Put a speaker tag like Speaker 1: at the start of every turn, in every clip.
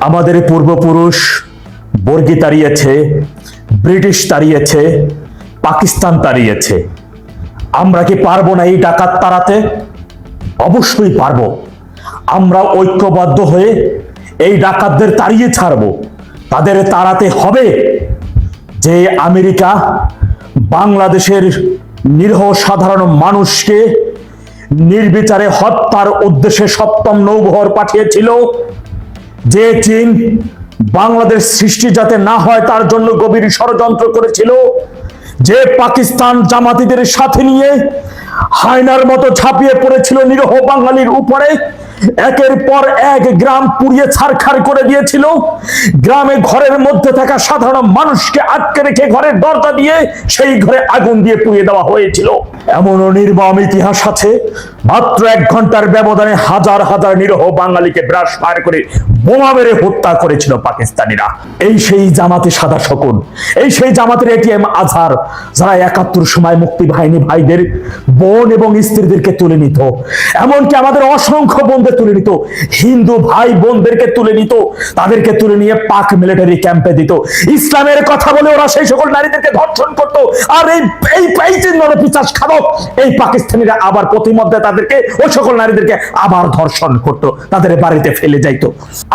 Speaker 1: আমাদের পূর্বপুরুষ বর্গী তাড়িয়েছে, ব্রিটিশ তাড়িয়েছে, পাকিস্তান তাড়িয়েছে। আমরা কি পারবো না এই ডাকাত তাড়াতে? অবশ্যই পারবো। আমরা ঐক্যবদ্ধ হয়ে এই ডাকাতদের তাড়িয়ে ছাড়বো। তাদের তাড়াতে হবে। যে আমেরিকা বাংলাদেশের নিরীহ সাধারণ মানুষকে নির্বিচারে হত্যার উদ্দেশ্যে সপ্তম নৌবহর পাঠিয়েছিল, যে চীন বাংলাদেশ সৃষ্টি যাতে না হয় তার জন্য গভীর ষড়যন্ত্র করেছিল, যে পাকিস্তান জামাতিদের সাথে নিয়ে হায়নার মতো ঝাঁপিয়ে পড়েছিল নিরীহ বাঙালির উপরে, একের পর এক গ্রাম পুড়িয়ে ছারখার করে দিয়েছিল, গ্রামে ঘরের মধ্যে থাকা সাধারণ মানুষকে আটকে রেখে ঘরের দরজা দিয়ে সেই ঘরে আগুন দিয়ে পুড়িয়ে দেওয়া হয়েছিল। এমনও নির্মম ইতিহাস আছে, মাত্র 1 ঘন্টার ব্যবধানে হাজার হাজার নিরীহ বাঙালিকে ব্রাশ ফায়ার করে বোমা মেরে হত্যা করেছিল পাকিস্তানিরা। এই সেই জামাতে সাদা শকুন, এই সেই জামাতের এটিএম আজহার, যারা 71 সময় মুক্তি বাহিনী ভাইদের বোন এবং স্ত্রীদেরকে তুলে নিত, এমনকি আমাদের অসংখ্য বোনদের তুলে নিত, হিন্দু ভাই বোনদেরকে তুলে নিত, তাদেরকে তুলে নিয়ে পাক মিলিটারি ক্যাম্পে দিত। ইসলামের কথা বলে ওরা সেই সকল নারীদেরকে ধর্ষণ করত। আর এই নরপিশাচ খাদক এই পাকিস্তানিরা আবার প্রতিমধ্যে তাদেরকে ওই সকল নারীদেরকে আবার ধর্ষণ করত, তাদের বাড়িতে ফেলে যাইত।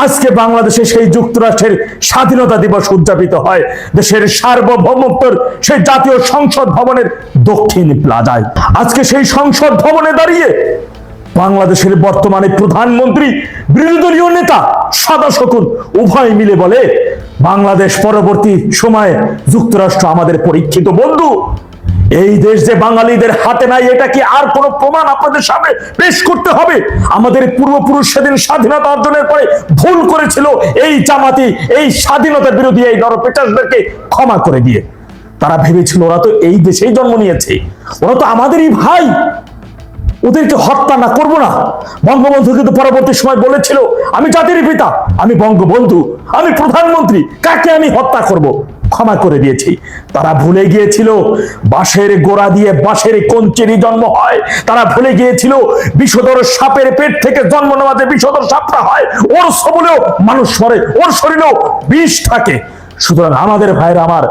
Speaker 1: আজকে বাংলাদেশে সেই যুক্তরাষ্ট্রের স্বাধীনতা দিবস উদযাপিত হয় দেশের সার্বভৌমত্বের সেই জাতীয় সংসদ ভবনের দক্ষিণ প্লাজায়। আজকে সেই সংসদ ভবনে দাঁড়িয়ে বাংলাদেশের বর্তমানে প্রধানমন্ত্রী, বিরোধী দলীয় নেতা, সাদা শকুন উভয় মিলে বলে বাংলাদেশ পরবর্তী সময়ে যুক্তরাষ্ট্র আমাদের পরীক্ষিত বন্ধু। এই দেশ যে বাঙালিদের হাতে নাই, এটা কি আর কোন প্রমাণ আপনাদের সামনে পেশ করতে হবে? আমাদের পূর্বপুরুষ সেদিন স্বাধীনতা অর্জনের পরে ভুল করেছিল, এই জামাতি এই স্বাধীনতা বিরোধী এই নরপিশাচদেরকে ক্ষমা করে দিয়ে। তারা ভেবেছিল ওরা তো এই দেশেই জন্ম নিয়েছে, ওরা তো আমাদেরই ভাই, ওদেরকে হত্যা না করবো না। বঙ্গবন্ধু কিন্তু পরবর্তী সময় বলেছিল, আমি জাতির পিতা, আমি বঙ্গবন্ধু, আমি প্রধানমন্ত্রী, কাকে আমি হত্যা করব? ক্ষমা করে দিয়েছি। তারা ভুলে গিয়েছিল বাঁশের গোড়া দিয়ে বাঁশের কঞ্চেরই জন্ম হয়। তারা ভুলে গিয়েছিল বিষধর সাপের পেট থেকে জন্ম নেওয়া যে বিষধর সাপটা হয়, ওর সবলেও মানুষ মরে, ওর শরীরেও বিষ থাকে। সুতরাং আমাদের ভাইরা আমার,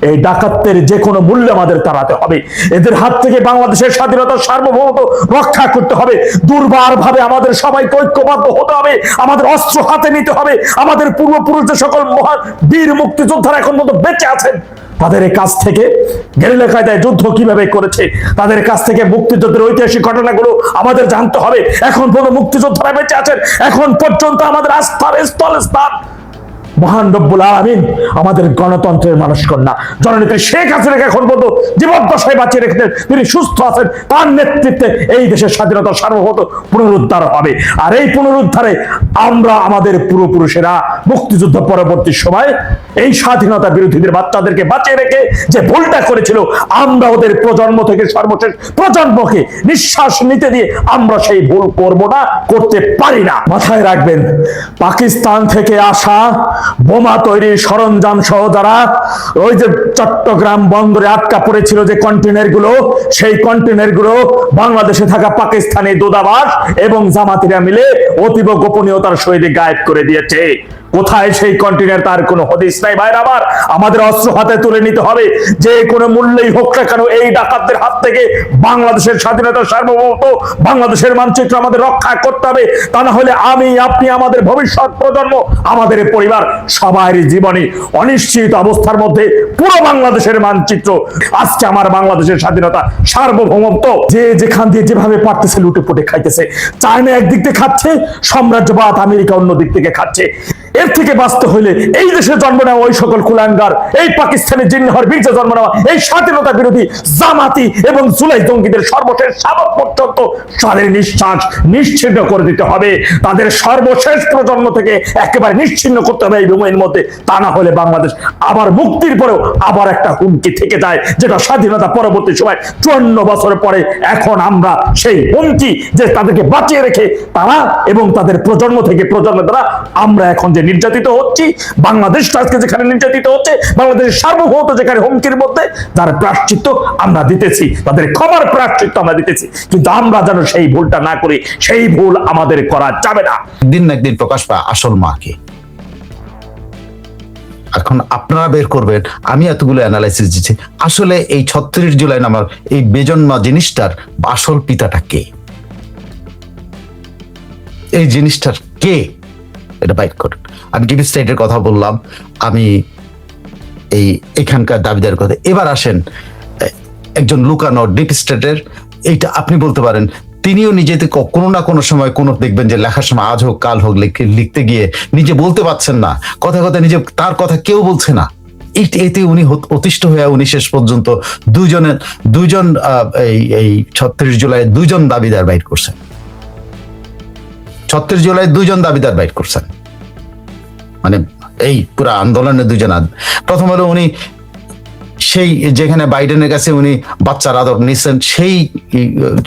Speaker 1: এই ডাকাতদের যে কোনো মূল্যে আমাদের তাড়াতে হবে। এদের হাত থেকে বাংলাদেশের স্বাধীনতার সার্বভৌমত্ব রক্ষা করতে হবে। দুর্বার ভাবে আমাদের সবাইকে ঐক্যবদ্ধ হতে হবে, আমাদের অস্ত্র হাতে নিতে হবে। আমাদের পূর্বপুরুষ যে সকল মহান বীর মুক্তিযোদ্ধারা এখন পর্যন্ত বেঁচে আছেন, তাদের কাছ থেকে গেরিলা কায়দায় যুদ্ধ কিভাবে করেছে, তাদের কাছ থেকে মুক্তিযুদ্ধের ঐতিহাসিক ঘটনাগুলো আমাদের জানতে হবে। এখন পর্যন্ত মুক্তিযোদ্ধারা বেঁচে আছেন, এখন পর্যন্ত আমাদের আস্থার স্থল স্থান মহান রব্বুল আলামিন আমাদের গণতন্ত্রের মানুষকন্যা জননেত্রী শেখ হাসিনাকে এখন পর্যন্ত জীবদ্দশায় বাঁচিয়ে রেখেছেন। তিনি সুস্থ আছেন, তার নেতৃত্বে এই দেশের স্বাধীনতার সার্বভৌমত্ব পুনরুদ্ধার হবে। আর এই পুনরুদ্ধারে আমরা আমাদের পূর্বপুরুষেরা মুক্তিযুদ্ধ পরবর্তী সময় এই স্বাধীনতা বিরোধীদের বাচ্চাদেরকে বাঁচিয়ে রেখে যে ভুলটা করেছিল, আমরা ওদের প্রজন্ম থেকে সর্বশেষ প্রজন্মকে নিঃশ্বাস নিতে দিয়ে আমরা সেই ভুল করব না, করতে পারি না। মাথায় রাখবেন, পাকিস্তান থেকে আসা বোমা তৈরির সরঞ্জাম সহ যারা ওই যে চট্টগ্রাম বন্দরে আটকা পড়েছিল যে কন্টেনার গুলো, সেই কন্টেনার গুলো বাংলাদেশে থাকা পাকিস্তানি দূতাবাস এবং জামাতিরা মিলে অতীব গোপনীয়তার সহিত গায়েব করে দিয়েছে। কোথায় সেই কন্টেনার তার কোনো হদিস নাই। ভাইরা আমার, আমাদের অস্ত্র হাতে তুলে নিতে হবে, যে কোনো মূল্যেই হোক না কেন এই ডাকাতদের হাত থেকে বাংলাদেশের স্বাধীনতার সার্বভৌমত্ব, বাংলাদেশের মানচিত্র আমাদের রক্ষা করতে হবে। তা না হলে আমি, আপনি, আমাদের ভবিষ্যৎ প্রজন্ম, আমাদের পরিবার সবার জীবনে অনিশ্চিত অবস্থার মধ্যে পুরো বাংলাদেশের মানচিত্র। আজকে আমার বাংলাদেশের স্বাধীনতা সার্বভৌমত্ব যে যেখান দিয়ে যেভাবে পারতেছে লুটে পুটে খাইতেছে। চায়না একদিক থেকে খাচ্ছে, সাম্রাজ্যবাদ আমেরিকা অন্য দিক থেকে খাচ্ছে। এর থেকে বাঁচতে হইলে এই দেশে জন্ম নেওয়া ওই সকল কুলাঙ্গার, এই পাকিস্তানের জিন্নাহর বীর্যে জন্ম নেওয়া এই স্বাধীনতা বিরোধী জামাতি এবং জুলাই জঙ্গিদের সর্বশেষ শাবক পর্যন্ত তাদের নিঃশ্বাস নিশ্চিন্ন করে দিতে হবে। তাদের সর্বশেষ প্রজন্ম থেকে একেবারে নিশ্চিন্ন করতে হবে এই ভূমির মধ্যে। তা না হলে বাংলাদেশ আবার মুক্তির পরেও আবার একটা হুমকি থেকে যায়, যেটা স্বাধীনতা পরবর্তী সময় 54 বছর পরে এখন আমরা সেই হুমকি যে তাদেরকে বাঁচিয়ে রেখে তারা এবং তাদের প্রজন্ম থেকে প্রজন্ম দ্বারা আমরা এখন যে নির্যাতিত হচ্ছি, বাংলাদেশটা আজকে যেখানে নির্যাতিত হচ্ছে, বাংলাদেশের সার্বভৌমত্ব যেখানে হুমকির মধ্যে, যার প্রায়শ্চিত্ত আমরা দিতেছি, তাদের ক্ষমার প্রায়শ্চিত্ত আমরা দিতেছি। কিন্তু আমরা যেন সেই ভুলটা না করি, সেই ভুল আমাদের করা যাবে না।
Speaker 2: দিন না একদিন প্রকাশ পায় আসল মাকে। এখন আপনারা বের করবেন, আমি এতগুলো অ্যানালাইসিস দিচ্ছি, আসলে এই ৩৬ জুলাই নামার এই বেজন্মা জিনিসটার আসল পিতাটা কে, এই জিনিসটার কে, এটা বাইট করেন। আমি ডিপ স্টেটের কথা বললাম, আমি এই এখানকার দাবিদার কথা। এবার আসেন একজন লুকানো ডিপ স্টেটের, এইটা আপনি বলতে পারেন তিনিও নিজেতে কোনো না কোনো সময় কোনো দেখবেন যে লেখার সময় আজ হোক কাল হোক লিখতে গিয়ে নিজে বলতে পারছেন না, কথা কথা নিজে তার কথা কেউ বলছে না, এতে উনি অতিষ্ঠ হয়ে উনি শেষ পর্যন্ত দুইজন এই ৩৬ জুলাই দুইজন দাবিদার বাইট করছেন, ৩৬ জুলাই দুইজন দাবিদার বাইট করছেন, মানে এই পুরো আন্দোলনের দুইজন। প্রথম হলো উনি সেই যেখানে বাইডেনের কাছে উনি বাচ্চার আদর নিচ্ছেন, সেই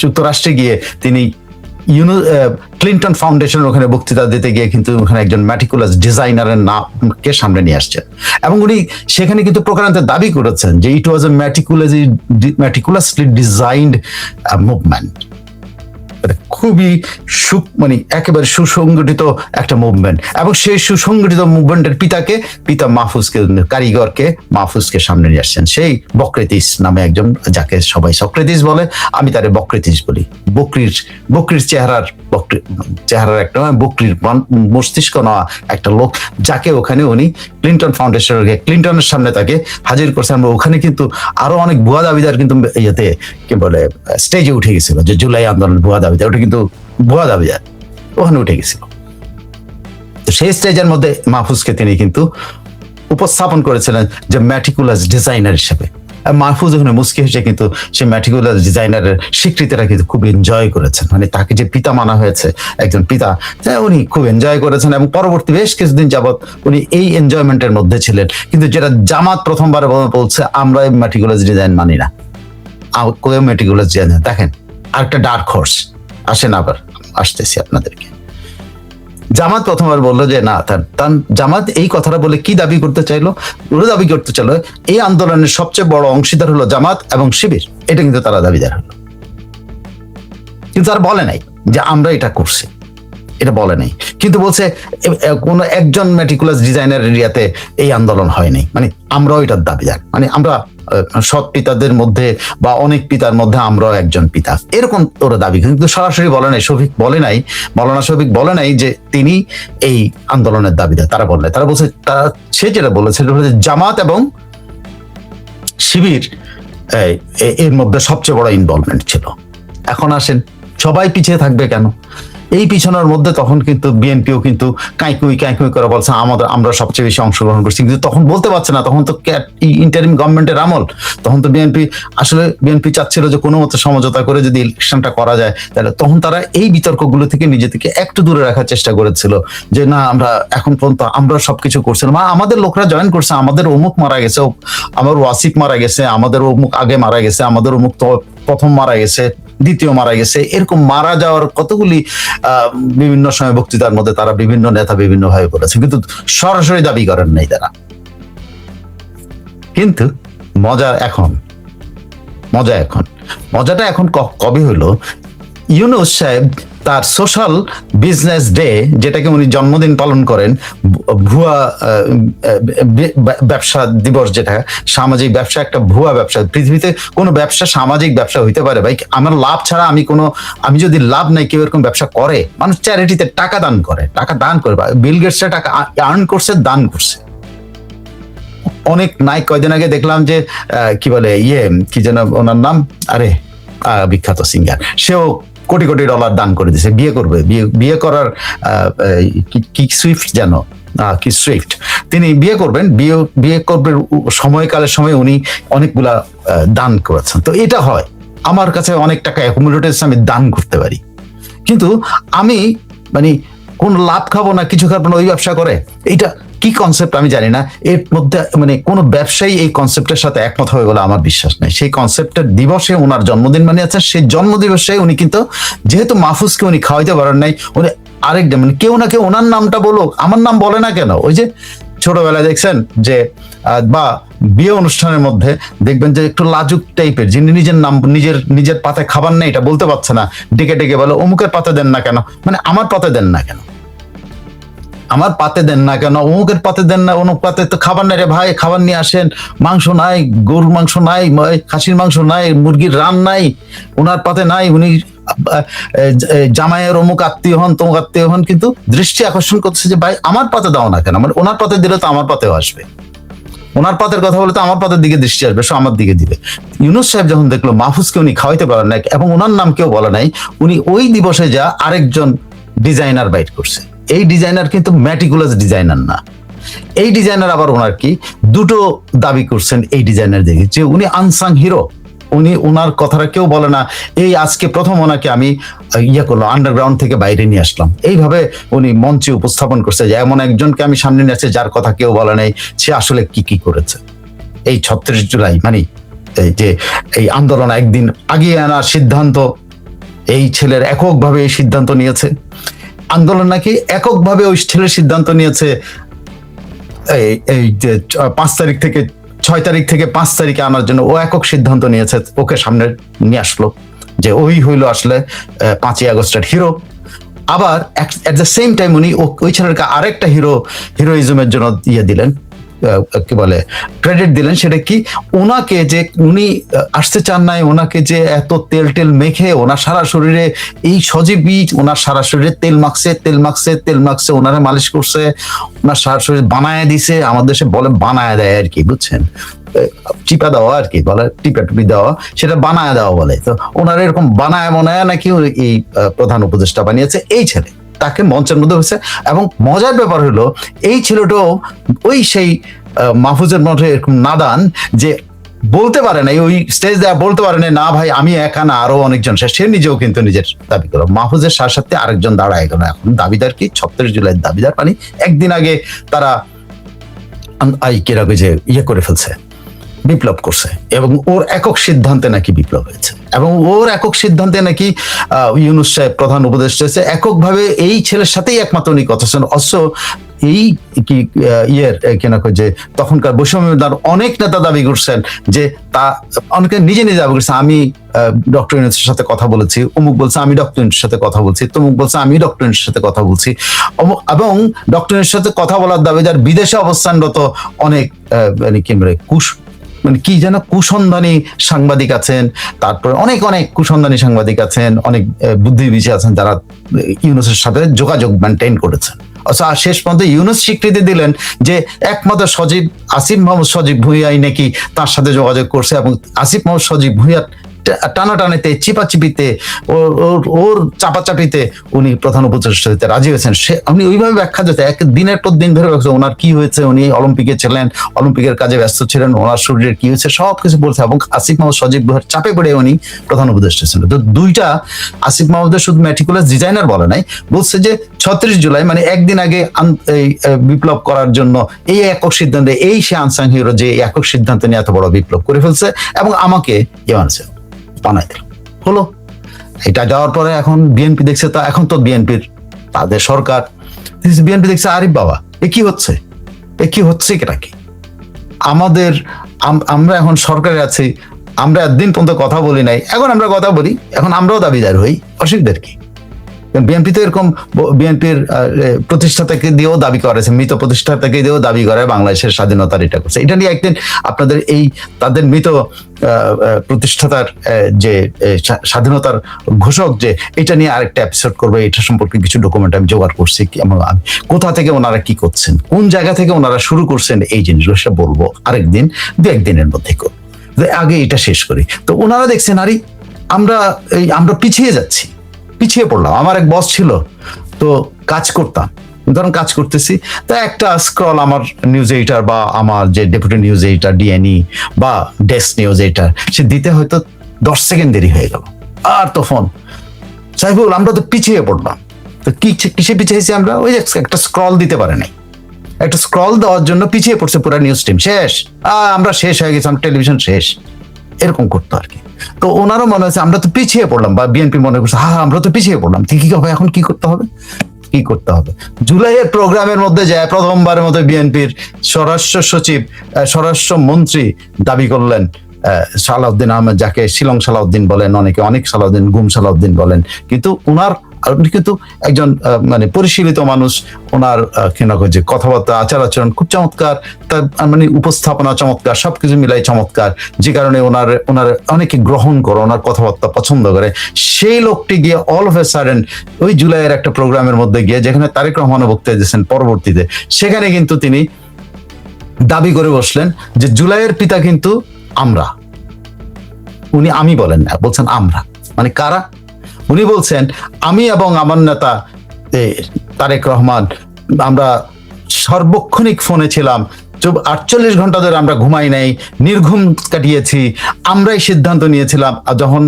Speaker 2: যুক্তরাষ্ট্রে গিয়ে তিনি ক্লিন্টন ফাউন্ডেশনের ওখানে বক্তৃতা দিতে গিয়ে কিন্তু ওখানে একজন ম্যাটিকুলাস ডিজাইনারের নামকে সামনে নিয়ে আসছেন, এবং উনি সেখানে কিন্তু প্রকারান্তে দাবি করেছেন যে ইট ওয়াজ এ ম্যাটিকুলাসলি ডিজাইনড মুভমেন্ট, খুবই মানে একেবারে সুসংগঠিত একটা মুভমেন্ট, এবং সেই সুসংগঠিত মুভমেন্টের পিতা মাহফুজকে, কারিগরকে, মাহফুজকে সামনে নিয়ে আসছেন। সেই বক্রেতিস নামে একজন, যাকে সবাই সক্রেতিস বলে, আমি তারে বক্রেতিস বলি। বকরির চেহারার একটা, বকরির মস্তিষ্ক নেওয়া একটা লোক, যাকে ওখানে উনি ক্লিন্টন ফাউন্ডেশনের ক্লিন্টনের সামনে তাকে হাজির করছে। আমরা ওখানে কিন্তু আরো অনেক ভুয়া দাবিদার কিন্তু ইয়েতে কি বলে স্টেজে উঠে গেছিল, যে জুলাই আন্দোলন ভুয়া দাবিদার, ওটা কিন্তু ভুয়া দাবিদার ওখানে উঠে গেছিল। তো সেই স্টেজের মধ্যে মাহফুজকে তিনি কিন্তু উপস্থাপন করেছিলেন যে ম্যাটিকুলাস ডিজাইনার হিসেবে। মাহফুজ ওখানে মুস্কি হেসে কিন্তু সেই ম্যাটিকুলাস ডিজাইনারের স্বীকৃতিটা কিন্তু খুব এনজয় করেছেন, মানে তাকে যে পিতা মানা হয়েছে, একজন পিতা, উনি খুব এনজয় করেছেন, এবং পরবর্তী বেশ কিছুদিন যাবৎ উনি এই এনজয়মেন্টের মধ্যে ছিলেন। কিন্তু যেটা জামাত প্রথমবার বলছে, আমরা ম্যাটিকুলাস ডিজাইন মানি না, ম্যাটিকুলাস ডিজাইন। দেখেন আরেকটা ডার্ক হর্স, আসেন আবার আসতেছি আপনাদেরকে। জামাত প্রথমবার বললো যে না, জামাত এই কথাটা বলে কি দাবি করতে চাইলো, ওরা দাবি করতে চাইলো এই আন্দোলনের সবচেয়ে বড় অংশীদার হলো জামাত এবং শিবির, এটা কিন্তু তারা দাবিদার হলো, কিন্তু তারা বলে নাই যে আমরা এটা করছি, এটা বলে নাই, কিন্তু বলছে কোন একজন ম্যাটিকুলাস ডিজাইনার এরিয়াতে এই আন্দোলন হয়নি, মানে আমরাও এটার দাবিদার, মানে আমরা সৎ পিতাদের মধ্যে বা অনেক পিতার মধ্যে আমরাও একজন পিতা, এরকম ওরা দাবি, কিন্তু সরাসরি বলে নাই, শফিক বলে নাই, মৌলানা শফিক বলে নাই যে তিনি এই আন্দোলনের দাবিদার। তারা বলে, তারা বলছে, সে যেটা বলেছে জামাত এবং শিবির এর মধ্যে সবচেয়ে বড় ইনভলভমেন্ট ছিল। এখন আসেন, সবাই পিছিয়ে থাকবে কেন? এই পিছনের মধ্যে তখন কিন্তু বিএনপিও কিন্তু কাঁইকুই করে বলছে আমরা সবচেয়ে বেশি অংশগ্রহণ করছি, কিন্তু তখন বলতে পারছে না, তখন তো ইন্টারিম গভর্নমেন্টের আমল, তখন তো বিএনপি চাচ্ছিল যে কোনো মতো সমঝোতা করে যদি ইলেকশনটা করা যায়, তাহলে তখন তারা এই বিতর্কগুলো থেকে নিজে থেকে একটু দূরে রাখার চেষ্টা করেছিল, যে না আমরা এখন পর্যন্ত আমরা সবকিছু করছিলাম, আমাদের লোকরা জয়েন করছে, আমাদের অমুক মারা গেছে, আমার ওয়াসিফ মারা গেছে, আমাদের অমুক আগে মারা গেছে, আমাদের অমুক তো প্রথম মারা গেছে, দ্বিতীয় মারা গেছে, এরকম মারা যাওয়ার কতগুলি বিভিন্ন সময় বক্তৃতার মধ্যে তারা বিভিন্ন নেতা বিভিন্ন ভাবে বলেছে, কিন্তু সরাসরি দাবি করেন নাই তারা। কিন্তু মজাটা এখন কবে হলো, ইউনূস সাহেব তার সোশ্যাল বিজনেস ডে, যেটাকে উনি জন্মদিন পালন করেন, ভুয়া ব্যবসা দিবস, যেটা সামাজিক ব্যবসা, একটা ভুয়া ব্যবসা। পৃথিবীতে কোনো ব্যবসা সামাজিক ব্যবসা হইতে পারে ভাই? আমার লাভ ছাড়া আমি যদি লাভ নাই, কেউ এরকম ব্যবসা করে? মানুষ চ্যারিটিতে টাকা দান করে। বিল গেটসরা টাকা আর্ন করছে, দান করছে। অনেক নাই, কয়দিন আগে দেখলাম যে কি বলে কি যেন ওনার নাম, আরে বিখ্যাত সিঙ্গার, সেও কোটি কোটি ডলার দান করে দিছে, বিয়ে করার কি সুইফট যেন কি সুইফট, তিনি বিয়ে করবেন সময়কালের সময় উনি অনেকগুলা দান করেছেন। তো এটা হয়, আমার কাছে অনেক টাকা অ্যাকুমুলেট হয়েছে, আমি দান করতে পারি, কিন্তু আমি মানে কোন লাভ খাবো না, কিছু খাবো না, ওই ব্যবসা করে। এইটা কি কনসেপ্ট আমি জানি না, এর মধ্যে মানে কোন ব্যবসায়ী এই কনসেপ্টের সাথে একমত হবে বলে আমার বিশ্বাস নেই। সেই কনসেপ্টের দিবসে ওনার জন্মদিন মানিয়েছেন, সেই জন্মদিবসে উনি কিন্তু যেহেতু মাহফুজকে উনি খাওয়াইতে পারেন নাই, উনি আরেকটা মানে কেউ না কেউ ওনার নামটা বলো, আমার নাম বলে না কেন? ওই যে ছোটবেলায় দেখছেন যে বা বিয়ে অনুষ্ঠানের মধ্যে দেখবেন যে একটু লাজুক টাইপের, যিনি নিজের পাতে খাবার নেই, এটা বলতে পারছে না, ডেকে বলো অমুকের পাতে দেন না কেন, মানে আমার পাতে দেন না কেন? আমার পাতে দেন না কেন, অমুকের পাতে দেন না, অমুক পাতে তো খাবার নাই রে ভাই, খাবার নিয়ে আসেন, মাংস নাই, গরুর মাংস নাই, খাসির মাংস নাই, মুরগির রান নাই, ওনার পাতে নাই, উনি জামাইয়ের অমুক আত্মীয় হন, তমুক আত্মীয় হন, কিন্তু দৃষ্টি আকর্ষণ করছে যে ভাই আমার পাতে দাও না কেন, মানে ওনার পাতে দিলে তো আমার পাতেও আসবে, ওনার পাতের কথা বলে তো আমার পাতের দিকে দৃষ্টি আসবে, সে আমার দিকে দিবে। ইউনূস সাহেব যখন দেখলো মাহফুজকে উনি খাওয়াইতে পারেন না এবং ওনার নাম কেউ বলে নাই, উনি ওই দিবসে যা আরেকজন ডিজাইনার বাইট করছে। এই ডিজাইনার কিন্তু ম্যাটিকুলাস ডিজাইনার না, এই ডিজাইনার আবার ওনার কি দুটো দাবি করছেন এই ডিজাইনার দেখে, যে উনি আনসাং হিরো, উনি ওনার কথাটা কেউ বলে না, এই আজকে প্রথম ওনাকে আমি করলো আন্ডারগ্রাউন্ড থেকে বাইরে নিয়ে আসলাম, এইভাবে উনি মঞ্চে উপস্থাপন করছে যে এমন একজনকে আমি সামনে নিয়ে আসছি যার কথা কেউ বলে নাই, সে আসলে কি কি করেছে। এই ৩৬ জুলাই মানে এই যে এই আন্দোলন একদিন আগিয়ে আনার সিদ্ধান্ত, এই ছেলের এককভাবে এই সিদ্ধান্ত নিয়েছে, আন্দোলন নাকি এককভাবে ওই ছেলের সিদ্ধান্ত নিয়েছে এই যে ৫ তারিখ থেকে ৬ তারিখ থেকে ৫ তারিখে আনার জন্য ও একক সিদ্ধান্ত নিয়েছে, ওকে সামনে নিয়ে আসলো যে ওই হইলো আসলে ৫ই আগস্টের হিরো। আবার এট দ্য সেম টাইম উনি ওই ছেলেকে আরেকটা হিরোইজমের জন্য দিলেন, কি বলে ক্রেডিট দিলেন, সেটা কি ওনাকে যে উনি আসতে চান নাই, ওনাকে যে এত তেল টেল মেখে ওনার সারা শরীরে এই সজীবী ওনার সারা শরীরে তেল মাখছে, ওনারা মালিশ করছে, ওনার সারা শরীর বানায় দিছে, আমাদের দেশে বলে বানায় দেয় আর কি, বুঝছেন, চিপা দেওয়া আর কি বলে, টিপা টুপি দেওয়া, সেটা বানায় দেওয়া বলে। তো ওনারা এরকম বানায় নাকি এই প্রধান উপদেষ্টা বানিয়েছে এই ছেলে, তাকে মঞ্চের মধ্যে হয়েছে। এবং মজার ব্যাপার হলো এই ছেলেটাও ওই সেই মাহফুজের মধ্যে এরকম নাদান যে বলতে পারে না, ওই স্টেজ দেওয়া বলতে পারে না ভাই আমি একা না, আরো অনেকজন, সে নিজেও কিন্তু নিজের দাবি করলো, মাহফুজের সাথে আরেকজন দাঁড়ায় গেল। এখন দাবিদার কি ৩৬ জুলাই দাবিদার, মানে একদিন আগে তারা যে করে ফেলছে, বিপ্লব করছে, এবং ওর একক সিদ্ধান্তে নাকি বিপ্লব হয়েছে, এবং ওর একক সিদ্ধান্তে নাকি ইউনূস সাহেব প্রধান উপদেষ্টা হয়েছে, এককভাবে এই ছেলের সাথেই একমাত্র উনি কথা শুনেন। অবশ্য এই কি যে তখনকার বৈষম্যবিরোধী অনেক নেতা দাবি করছেন যে তা অনেকে নিজে দাবি করছে, আমি ডক্টর ইউনূসের সাথে কথা বলেছি, অমুক বলছে আমি ডক্টর ইউনূসের সাথে কথা বলছি, তমুক বলছে আমি ডক্টর ইউনূসের সাথে কথা বলছি, এবং ডক্টর ইউনূসের সাথে কথা বলার দাবিদার বিদেশে অবস্থানরত অনেক কি যেন কুসন্ধানী সাংবাদিক আছেন, তারপরে অনেক কুসন্ধানী সাংবাদিক আছেন, অনেক বুদ্ধিজীবী আছেন যারা ইউনূসের সাথে যোগাযোগ মেনটেন করেছেন। শেষ পর্যন্ত ইউনূস স্বীকৃতি দিলেন যে একমাত্র আসিফ মাহমুদ সজীব ভুঁইয়াই নাকি তার সাথে যোগাযোগ করছে, এবং আসিফ মাহমুদ সজীব ভুঁইয়া টানাটানিতে চিপাচিপিতে ওর চাপাচাপিতে উনি প্রধান উপদেষ্টা হতে রাজি হয়েছেন। উনি ওইভাবে ব্যাখ্যা দিতে এক দিনের পর দিন ধরে ওনার কি হয়েছে, উনি অলিম্পিকে ছিলেন, অলিম্পিকের কাজে ব্যস্ত ছিলেন, ওনার শরীরের কি হয়েছে সবকিছু বলছে, এবং আসিফ মাহমুদ সজীব ভুঁইয়ার চাপে পড়ে উনি প্রধান উপদেষ্টা ছিলেন। তো দুইটা আসিফ মাহমুদের শুধু মেটিকুলাস ডিজাইনার বলে নাই, বলছে যে ৩৬ জুলাই মানে একদিন আগে এই বিপ্লব করার জন্য এই একক সিদ্ধান্তে এই সে আনসাং হিরো যে একক সিদ্ধান্ত নিয়ে এত বড় বিপ্লব করে ফেলছে, এবং আমাকে বানাই দিল হলো। এটা যাওয়ার পরে এখন বিএনপি দেখছে, তা এখন তো বিএনপির তাদের সরকার, বিএনপি দেখছে আরিফ বাবা এ কি হচ্ছে এটা কি আমরা এখন সরকারে আছি, আমরা একদিন পর্যন্ত কথা বলি নাই, এখন আমরা কথা বলি, এখন আমরাও দাবিদার হই, অসুবিধার কি? বিএনপি তো এরকম বিএনপির প্রতিষ্ঠাতাকে দিয়েও দাবি করেছে, মৃত প্রতিষ্ঠাতাকে দিয়েও দাবি করে বাংলাদেশের স্বাধীনতার এটা করছে। এটা নিয়ে একদিন আপনাদের এই তাদের মৃত প্রতিষ্ঠাতার যে স্বাধীনতার ঘোষক যে এটা নিয়ে আরেকটা এপিসোড করবো, এটা সম্পর্কে কিছু ডকুমেন্ট আমি জোগাড় করছি, কোথা থেকে ওনারা কি করছেন, কোন জায়গা থেকে ওনারা শুরু করছেন এই জিনিসগুলো সেটা বলবো আরেকদিন, দু একদিনের মধ্যে করবো। আগে এটা শেষ করি। তো ওনারা দেখছেন আরে আমরা পিছিয়ে পড়লাম। আমার এক বস ছিল, তো কাজ করতাম, ধরুন কাজ করতেছি, তা একটা স্ক্রল আমার নিউজ এডিটর বা আমার যে ডেপুটি নিউজ এডিটর ডিএনই বা ডেস্ক নিউজ এডিটর সে দিতে হয়তো 10 সেকেন্ড দেরি হয়ে গেল, আর তো ফোন সাইফুল আমরা তো পিছিয়ে পড়লাম। তো কিসে পিছিয়েছি আমরা? ওই যে একটা স্ক্রল দিতে পারে নাই, একটা স্ক্রল দেওয়ার জন্য পিছিয়ে পড়ছে পুরো নিউজ টিম, শেষ আমরা শেষ হয়ে গেছি, আমার টেলিভিশন শেষ, এরকম করতো আর কি। তো ওনারও মনে হচ্ছে আমরা তো পিছিয়ে পড়লাম, বা বিএনপি মনে করছে আমরা তো পিছিয়ে পড়লাম, কি হবে এখন, কি করতে হবে? জুলাইয়ের প্রোগ্রামের মধ্যে যায় প্রথমবারের মতো বিএনপির স্বরাষ্ট্র মন্ত্রী দাবি করলেন সালাউদ্দিন আহমেদ, যাকে শিলং সালাউদ্দিন বলেন, অনেকে অনেক সালাউদ্দিন, গুম সালাউদ্দিন বলেন, কিন্তু উনার আর উনি কিন্তু একজন মানে পরিশীলিত মানুষ, ওনার যে কথাবার্তা, আচার আচরণ খুব চমৎকার, তার মানে উপস্থাপনা চমৎকার, সবকিছু মিলাই চমৎকার, যে কারণে ওনার অনেকে গ্রহণ করে, ওনার কথাবার্তা পছন্দ করে। সেই লোকটি গিয়ে অল অফ এ সাডেন ওই জুলাইয়ের একটা প্রোগ্রামের মধ্যে গিয়ে, যেখানে তারেক রহমান বক্তব্য দিয়েছেন পরবর্তীতে, সেখানে কিন্তু তিনি দাবি করে বসলেন যে জুলাইয়ের পিতা কিন্তু আমরা। উনি আমি বলেন না, বলছেন আমরা। মানে কারা? উনি বলছেন আমি এবং আমার নেতা তারেক রহমান আমরা সার্বক্ষণিক ফোনে ছিলাম, 48 ঘন্টা ধরে আমরা ঘুমাই নাই, নির্ঘুম কাটিয়েছি, আমরাই সিদ্ধান্ত নিয়েছিলাম। যখন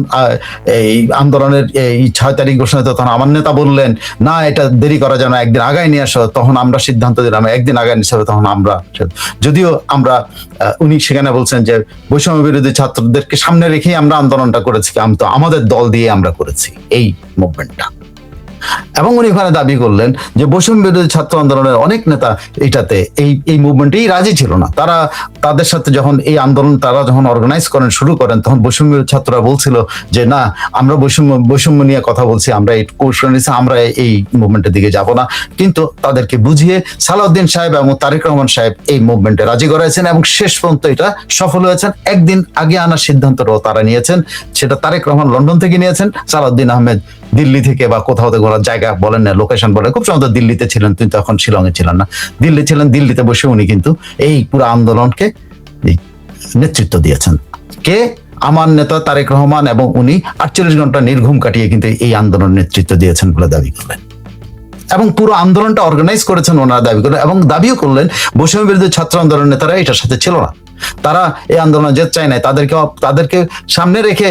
Speaker 2: এই আন্দোলনের এই 6 তারিখ ঘোষণা, তখন আমার নেতা বললেন না এটা দেরি করা যায় না, একদিন আগায় নিয়ে আসো, তখন আমরা সিদ্ধান্ত দিলাম একদিন আগায় নিয়ে আসো, তখন আমরা, যদিও আমরা উনি সেখানে বলছেন যে বৈষম্য বিরোধী ছাত্রদেরকে সামনে রেখেই আমরা আন্দোলনটা করেছি, তো আমাদের দল দিয়ে আমরা করেছি এই মুভমেন্টটা। এবং উনি ওখানে দাবি করলেন যে বৈষম্য বিরোধী ছাত্র আন্দোলনের অনেক নেতা এটাতে এই মুভমেন্টেই রাজি ছিল না। তাদের সাথে যখন এই আন্দোলন তারা যখন অর্গানাইজ করেন, শুরু করেন, তখন বৈষম্য বিরোধী ছাত্ররা বলছিল যে না, আমরা বৈষম্য নিয়ে কথা বলছি, আমরা এই কৌশল নিচ্ছি, আমরা এই মুভমেন্টের দিকে যাব না। কিন্তু তাদেরকে বুঝিয়ে সালাউদ্দিন সাহেব এবং তারেক রহমান সাহেব এই মুভমেন্টে রাজি করাইছেন এবং শেষ পর্যন্ত এটা সফল হয়েছেন। একদিন আগে আনার সিদ্ধান্তটাও তারা নিয়েছেন, সেটা তারেক রহমান লন্ডন থেকে নিয়েছেন, সালাউদ্দিন আহমেদ দিল্লি থেকে বা কোথাও থেকে, ওরা জায়গা বলেন না, লোকেশন বলেন, খুব সম্ভবত দিল্লিতে ছিলেন, কিন্তু তখন শিলংয়ে ছিলেন না, দিল্লি ছিলেন। দিল্লিতে বসে উনি কিন্তু এই পুরো আন্দোলনকে নেতৃত্ব দিয়েছেন। কে? আমার নেতা তারেক রহমান, এবং উনি 48 ঘন্টা নির্ঘুম কাটিয়ে কিন্তু এই আন্দোলন নেতৃত্ব দিয়েছেন বলে দাবি করলেন। এবং পুরো আন্দোলনটা অর্গানাইজ করেছেন ওনারা দাবি করলেন, এবং দাবিও করলেন বৈষম্য বিরোধী ছাত্র আন্দোলনের নেতারা এটার সাথে ছিল না, তারা এই আন্দোলন যেতে চায় নাই, তাদেরকে সামনে রেখে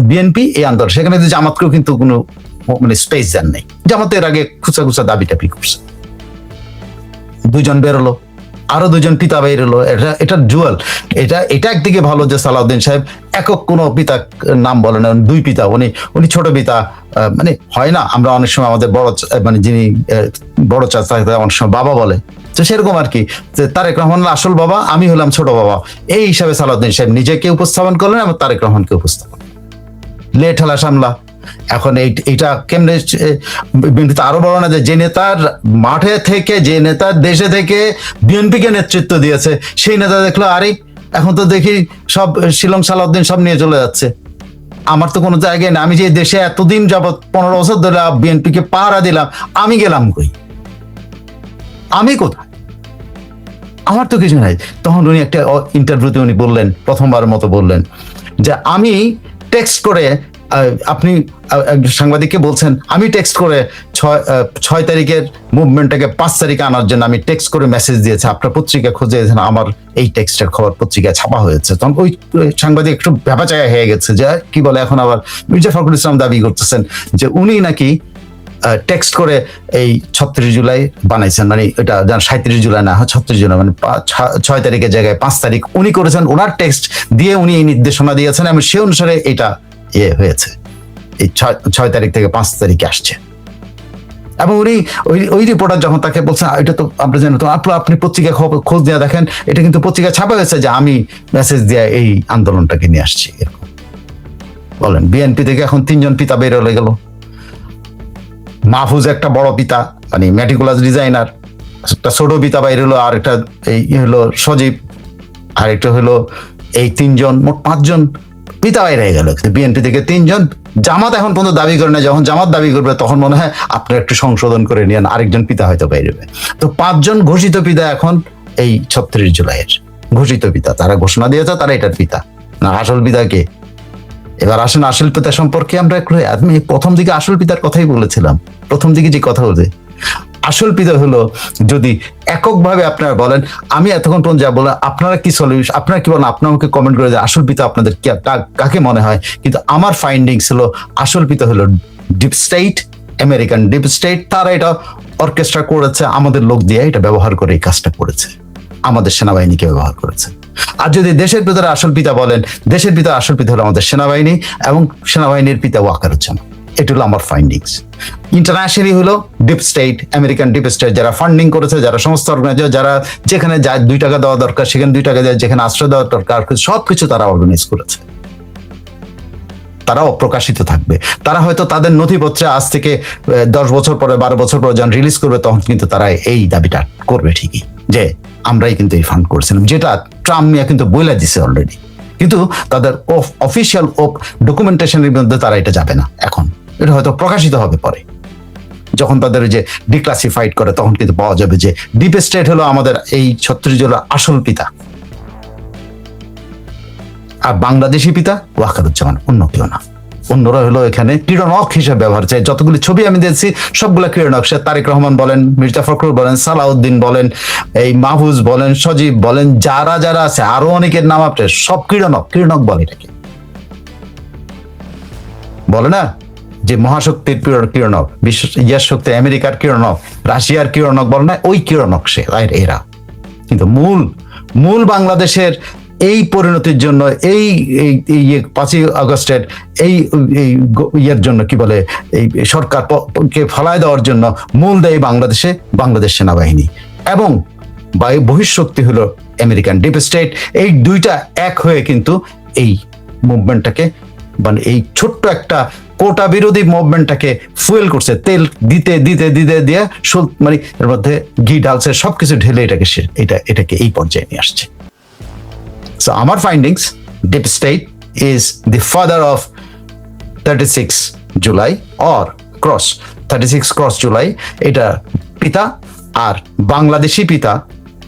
Speaker 2: বিএনপি এই আন্দোলন, সেখানে জামাতকেও কিন্তু কোনো মানে স্পেস দেন নাই। জামাতের আগে খুচা দাবি টাবি করছে, 2 জন বেরোলো, আরো 2 জন পিতা বেরোলো। এটা জুয়াল। এটা একদিকে ভালো যে সালাউদ্দিন সাহেব একক কোনো পিতা নাম বলেন, 2 পিতা, উনি ছোট পিতা। মানে হয় না, আমরা অনেক সময় আমাদের বড় মানে যিনি বড় চাচা অনেক সময় বাবা বলে, তো সেরকম আর কি, যে তারেক রহমান আসল বাবা, আমি হলাম ছোট বাবা, এই হিসাবে সালাউদ্দিন সাহেব নিজেকে উপস্থাপন করলেন এবং তারেক রহমানকে উপস্থাপন, লে ঠেলা সামলা। এখন এইটা কেমনে বিএনপি আরো বড় না, যে নেতার মাঠে থেকে, যে নেতার দেশে থেকে বিএনপিকে নেতৃত্ব দিয়েছে, সেই নেতা দেখলো আরে এখন তো দেখি সব শিলং সালাউদ্দিন সব নিয়ে চলে যাচ্ছে, আমার তো কোনো জায়গায় না, আমি যে দেশে এতদিন যাবৎ 15 বছর ধরে বিএনপিকে পাহারা দিলাম, আমি গেলাম কই, আমি কোথায়, আমার তো কিছু নাই। তখন উনি একটা ইন্টারভিউতে উনি বললেন, প্রথমবারের মতো বললেন যে আমি টেক্সট করে, আপনি সাংবাদিককে বলছেন আমি টেক্সট করে 6 তারিখের মুভমেন্টটাকে 5 তারিখে আনার জন্য আমি টেক্সট করে মেসেজ দিয়েছি, আপনার পত্রিকা খুঁজে দিয়েছেন, আমার এই টেক্সটের খবর পত্রিকায় ছাপা হয়েছে। তখন ওই সাংবাদিক একটু ভেপাচায়া হয়ে গেছে, যে কি বলে, এখন আবার মির্জা ফখরুল ইসলাম দাবি করতেছেন যে উনি নাকি টেক্সট করে এই 36 জুলাই বানাইছেন, মানে এটা 37 জুলাই না, 36 জুলাই, মানে 6 তারিখের জায়গায় 5 তারিখ উনি করেছেন, ওনার টেক্সট দিয়ে উনি এই নির্দেশনা দিয়েছেন, এবং সে অনুসারে এটা হয়েছে, এই 6 তারিখ থেকে 5 তারিখে আসছে। এবং উনি ওই রিপোর্টার যখন তাকে বলছেন এটা তো আমরা জানি, তো আপনি পত্রিকা খোঁজ দিয়ে দেখেন, এটা কিন্তু পত্রিকা ছাপা হয়েছে যে আমি মেসেজ দিয়ে এই আন্দোলনটাকে নিয়ে আসছি। এরকম বলেন, বিএনপি থেকে এখন 3 জন পিতা বের হয়ে গেল। মাহফুজ একটা বড় পিতা, মানে মেটিকুলাস ডিজাইনার, একটা ছোট পিতা বাইর হলো, আর একটা এই হলো সজীব, আর একটা হলো এই 3 জন, মোট 5 জন পিতা বাইরে হয়ে গেল। বিএনপি থেকে 3 জন, জামাত এখন পর্যন্ত দাবি করে না, যখন জামাত দাবি করবে তখন মনে হয় আপনারা একটু সংশোধন করে নিন, আরেকজন পিতা হয়তো বাইরে। তো 5 জন ঘোষিত পিতা এখন এই 36 জুলাইয়ের ঘোষিত পিতা, তারা ঘোষণা দিয়েছে তারা এটার পিতা। না, আসল পিতা কে? এবার আসেন আসল পিতা সম্পর্কে আমরা একটু, আমি প্রথম দিকে আসল পিতার কথাই বলেছিলাম, প্রথম দিকে যে কথা বলছে, আসল পিতা হলো, যদি এককভাবে আপনারা বলেন, আমি এতক্ষণ পর্যন্ত যা বললাম, আপনারা কি সলিউশন, আপনারা কি বলেন, আপনারা আমাকে কমেন্ট করে যে আসল পিতা আপনাদের কাকে মনে হয়। কিন্তু আমার ফাইন্ডিংস হলো আসল পিতা হলো deep state, American deep state, তারা এটা অর্কেস্ট্রা করেছে, আমাদের লোক দিয়ে এটা ব্যবহার করে এই কাজটা করেছে, আমাদের সেনাবাহিনীকে ব্যবহার করেছে। আর যদি দেশের ভিতরে আসল পিতা বলেন, দেশের ভিতরে আসল পিতা হলো আমাদের সেনাবাহিনী, এবং সেনাবাহিনীর পিতা ওয়াকারুজ্জামান। এটা হলো আমার ফাইন্ডিংস। ইন্টারন্যাশনালি হলো deep state, American deep state, যারা ফান্ডিং করেছে, যারা সমস্ত অর্গানাইজার, যারা যেখানে যায় 2 টাকা দেওয়া দরকার সেখানে 2 টাকা দেয়, যেখানে আশ্রয় দেওয়া দরকার সবকিছু তারা অর্গানাইজ করেছে। তারা অপ্রকাশিত থাকবে। তারা হয়তো তাদের নথিপত্রে আজ থেকে 10 বছর পরে 12 বছর পরে যখন রিলিজ করবে তখন কিন্তু তারা এই দাবিটা করবে ঠিকই, যে আমরাই কিন্তু এই ফান্ড করেছিলাম, যেটা ট্রাম্প মিয়া কিন্তু বলে দিছে অলরেডি। কিন্তু তাদের অফিসিয়াল ডকুমেন্টেশনের মধ্যে তারা এটা যাবে না এখন, এটা হয়তো প্রকাশিত হবে পরে, যখন তাদের যে ডিক্লাসিফাইড করে তখন কিন্তু পাওয়া যাবে যে ডিপ স্টেট হলো আমাদের এই 36 জনের আসল পিতা, আর বাংলাদেশি পিতা ওয়াকারুজ্জামান, অন্য কেউ না। অন্যরা হলো এখানে ক্রীড়নক হিসেবে ব্যবহার চাই। যতগুলি ছবি আমি দিয়েছি সবগুলা ক্রীড়নক, সে তারেক রহমান বলেন, মির্জা ফখরুল বলেন, সালাউদ্দিন বলেন, এই মাহফুজ বলেন, সজীব বলেন, যারা যারা আছে আরো অনেকের নাম আপনি সব ক্রীড়নক, ক্রীড়নক বলে এটাকে, বলে না যে মহাশক্তির ক্রীড়নক, বিশ্ব ইয়ার শক্তি আমেরিকার ক্রীড়নক, রাশিয়ার ক্রীড়নক বলে না, ওই ক্রীড়নক সে এরা। কিন্তু মূল বাংলাদেশের এই পরিণতির জন্য এই 5ই আগস্টের এই ইয়ের জন্য কি বলে এই সরকারকে ফলায় দেওয়ার জন্য মূল দেয় বাংলাদেশ সেনাবাহিনী এবং বহিঃশক্তি হলো আমেরিকান ডিপ স্টেট। এই দুইটা এক হয়ে কিন্তু এই মুভমেন্টটাকে, মানে এই ছোট্ট একটা কোটা বিরোধী মুভমেন্টটাকে ফুয়েল করছে, তেল দিতে দিতে দিতে দিয়ে মানে এর মধ্যে ঘি ঢালছে, সবকিছু ঢেলে এটাকে এই পর্যায়ে নিয়ে আসছে। So our findings, deep state is the father of 36 July or 36 cross July, এটা পিতা, আর বাংলাদেশি পিতা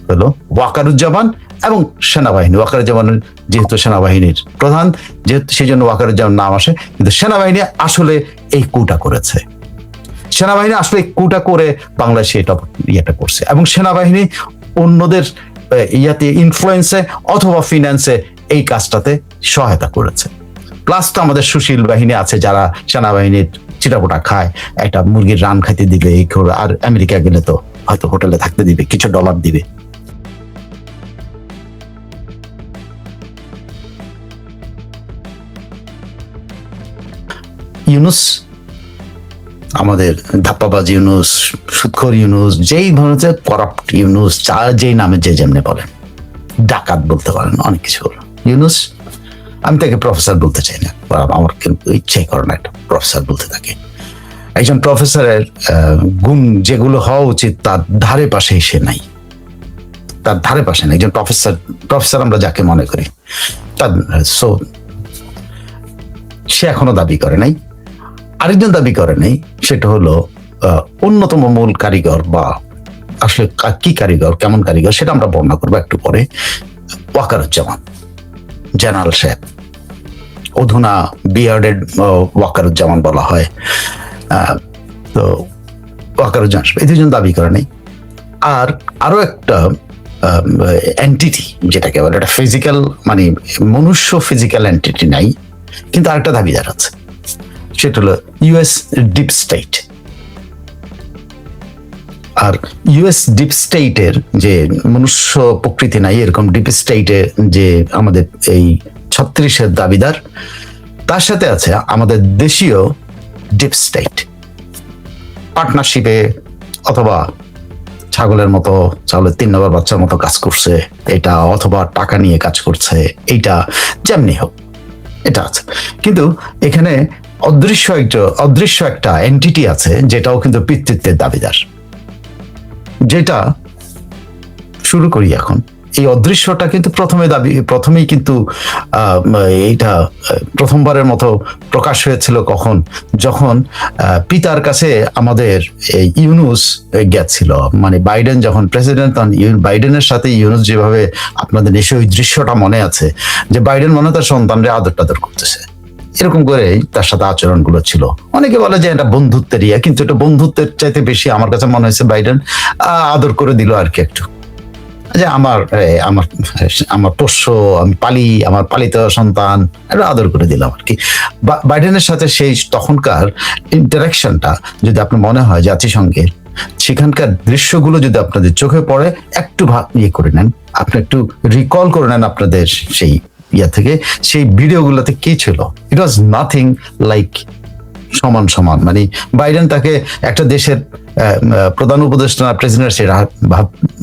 Speaker 2: হলো ওয়াকারুজ্জামান এবং সেনাবাহিনী। ওয়াকারুজ্জামানের যেহেতু সেনাবাহিনীর প্রধান, যেহেতু সেই জন্য ওয়াকারুজ্জামান নাম আসে, কিন্তু সেনাবাহিনী আসলে এই কুটা করেছে। সেনাবাহিনী আসলে এই কুটা করে বাংলাদেশে এটা করছে, এবং সেনাবাহিনী অন্যদের ইয়াতে ইনফ্লুয়েন্সে অথবা ফিন্যান্সে এই কাজটাতে সহায়তা করেছে। প্লাস তো আমাদের সুশীল বাহিনী আছে যারা সেনাবাহিনীর চিটাপোটা খায়, একটা মুরগির রান খাইতে দিবে, এই করে, আর আমেরিকা গেলে তো হয়তো হোটেলে থাকতে দিবে, কিছু ডলার দিবে। ইউনুস, আমাদের ধাপ্পাবাজ ইউনুস, সুদখোর ইউনুস, যেই ধরনের করাপ্ট ইউনুস, যেই নামে যে যেমনি বলেন, ডাকাত বলতে পারেন, অনেক কিছু বলেন, ইউনুস, আমি তাকে প্রফেসর বলতে চাই না, আমার কিন্তু ইচ্ছাই করে না একটা প্রফেসর বলতে। থাকে একজন প্রফেসরের গুণ যেগুলো হওয়া উচিত তার ধারে পাশে সে নাই, তার ধারে পাশে নাই। একজন প্রফেসর আমরা যাকে মনে করি, তার সে এখনো দাবি করে নাই। আরেকজন দাবি করে নাই, সেটা হলো অন্যতম মূল কারিগর, বা আসলে কি কারিগর, কেমন কারিগর, সেটা আমরা বর্ণনা করবো একটু পরে। ওয়াকারুজ্জামান জেনারেল সাহেব, অধুনা বিয়ার্ডেড ওয়াকারুজ্জামান বলা হয়, তো ওয়াকারুজ্জামান এই দুজন দাবি করে নাই। আর আরো একটা এন্টিটি যেটাকে বলে, এটা ফিজিক্যাল, মানে মনুষ্য ফিজিক্যাল এন্টিটি নাই, কিন্তু আরেকটা দাবিদার আছে, সেটা হলো ইউএস ডিপ স্টেট। আর ইউএস ডিপ স্টেটের যে মনুষ্য প্রকৃতি নাই এরকম ডিপ স্টেটে যে আমাদের এই 36-এর দাবিদার, তার সাথে আছে আমাদের দেশীয় ডিপ স্টেট, পার্টনারশিপে অথবা ছাগলের মতো, ছাগলের 3 নম্বর বাচ্চার মতো কাজ করছে এটা, অথবা টাকা নিয়ে কাজ করছে এইটা, যেমনি হোক এটা আছে। কিন্তু এখানে অদৃশ্য একটা এন্টিটি আছে যেটাও কিন্তু পিতৃত্বের দাবিদার, যেটা শুরু করি এখন। এই অদৃশ্যটা কিন্তু প্রথমেই কিন্তু এইটা প্রথমবারের মতো প্রকাশ হয়েছিল কখন, যখন পিতার কাছে আমাদের ইউনুস গেছিল, মানে বাইডেন যখন প্রেসিডেন্ট, তখন বাইডেনের সাথে ইউনুস যেভাবে, আপনাদের নিশ্চয়ই ওই দৃশ্যটা মনে আছে, যে বাইডেন মনে তার সন্তানরা আদর টাদর করতেছে, এরকম করে তার সাথে আচরণগুলো ছিল। অনেকে বলে যে এটা বন্ধুত্বের ইয়া, কিন্তু এটা বন্ধুত্বের চাইতে বেশি আমার কাছে মনে হয়েছে বাইডেন আদর করে দিল আর কি একটু, যে আমার পোষ্য, আমি আমার পালিত সন্তান, এটা আদর করে দিলাম আর কি। বাইডেনের সাথে সেই তখনকার ইন্টারাকশনটা যদি আপনার মনে হয় জাতিসংঘের, সেখানকার দৃশ্যগুলো যদি আপনাদের চোখে পড়ে, একটু ইয়ে করে নেন, আপনি একটু রিকল করে নেন আপনাদের সেই ইয়া থেকে, সেই ভিডিওগুলোতে কি ছিল। ইট ওয়াজ নাথিং লাইক সমান, মানে বাইডেন তাকে একটা দেশের প্রধান উপদেষ্টা, প্রেসিডেন্ট, সেটা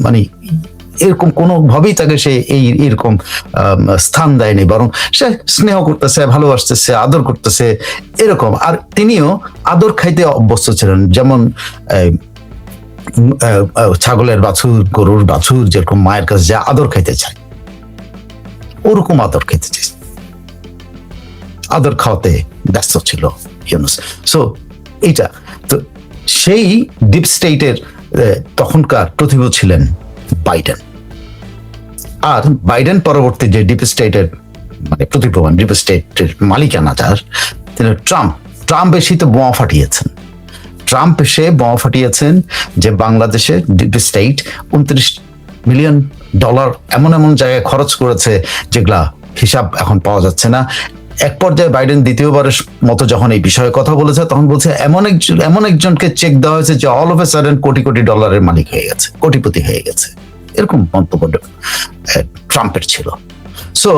Speaker 2: মানে এরকম কোনোভাবেই তাকে সে এরকম স্থান দেয়নি, বরং সে স্নেহ করতেছে, ভালোবাসতেছে, আদর করতেছে এরকম। আর তিনিও আদর খাইতে অভ্যস্ত ছিলেন, যেমন ছাগলের বাছুর, গরুর বাছুর যেরকম মায়ের কাছে যা আদর খাইতে চায়, ওরকম আদর খেতে চাই, আদর খাওয়াতে ব্যস্ত ছিল ইউনুস। সো এইটা তো সেই ডিপ স্টেটের তখনকার প্রতিভূ ছিলেন বাইডেন। আর বাইডেন পরবর্তী যে ডিপ স্টেটের মানে প্রতিভাবান ডিপ স্টেটের মালিকানা যার, তিনি ট্রাম্প এসে তো বোমা ফাটিয়েছেন। ট্রাম্প এসে বোমা ফাটিয়েছেন যে বাংলাদেশে ডিপ স্টেট $29 মিলিয়ন এমন এমন জায়গায় খরচ করেছে যেগুলা হিসাব এখন পাওয়া যাচ্ছে না। এক পর্যায়ে বাইডেন দ্বিতীয়বারের মতো যখন এই বিষয়ে কথা বলেছে, তখন বলছে এমন একজনকে চেক দেওয়া হয়েছে যে all of a sudden crore crore ডলারের মালিক হয়ে গেছে, কোটিপতি হয়ে গেছে, এরকম মন্তব্য ট্রাম্পের ছিল। সো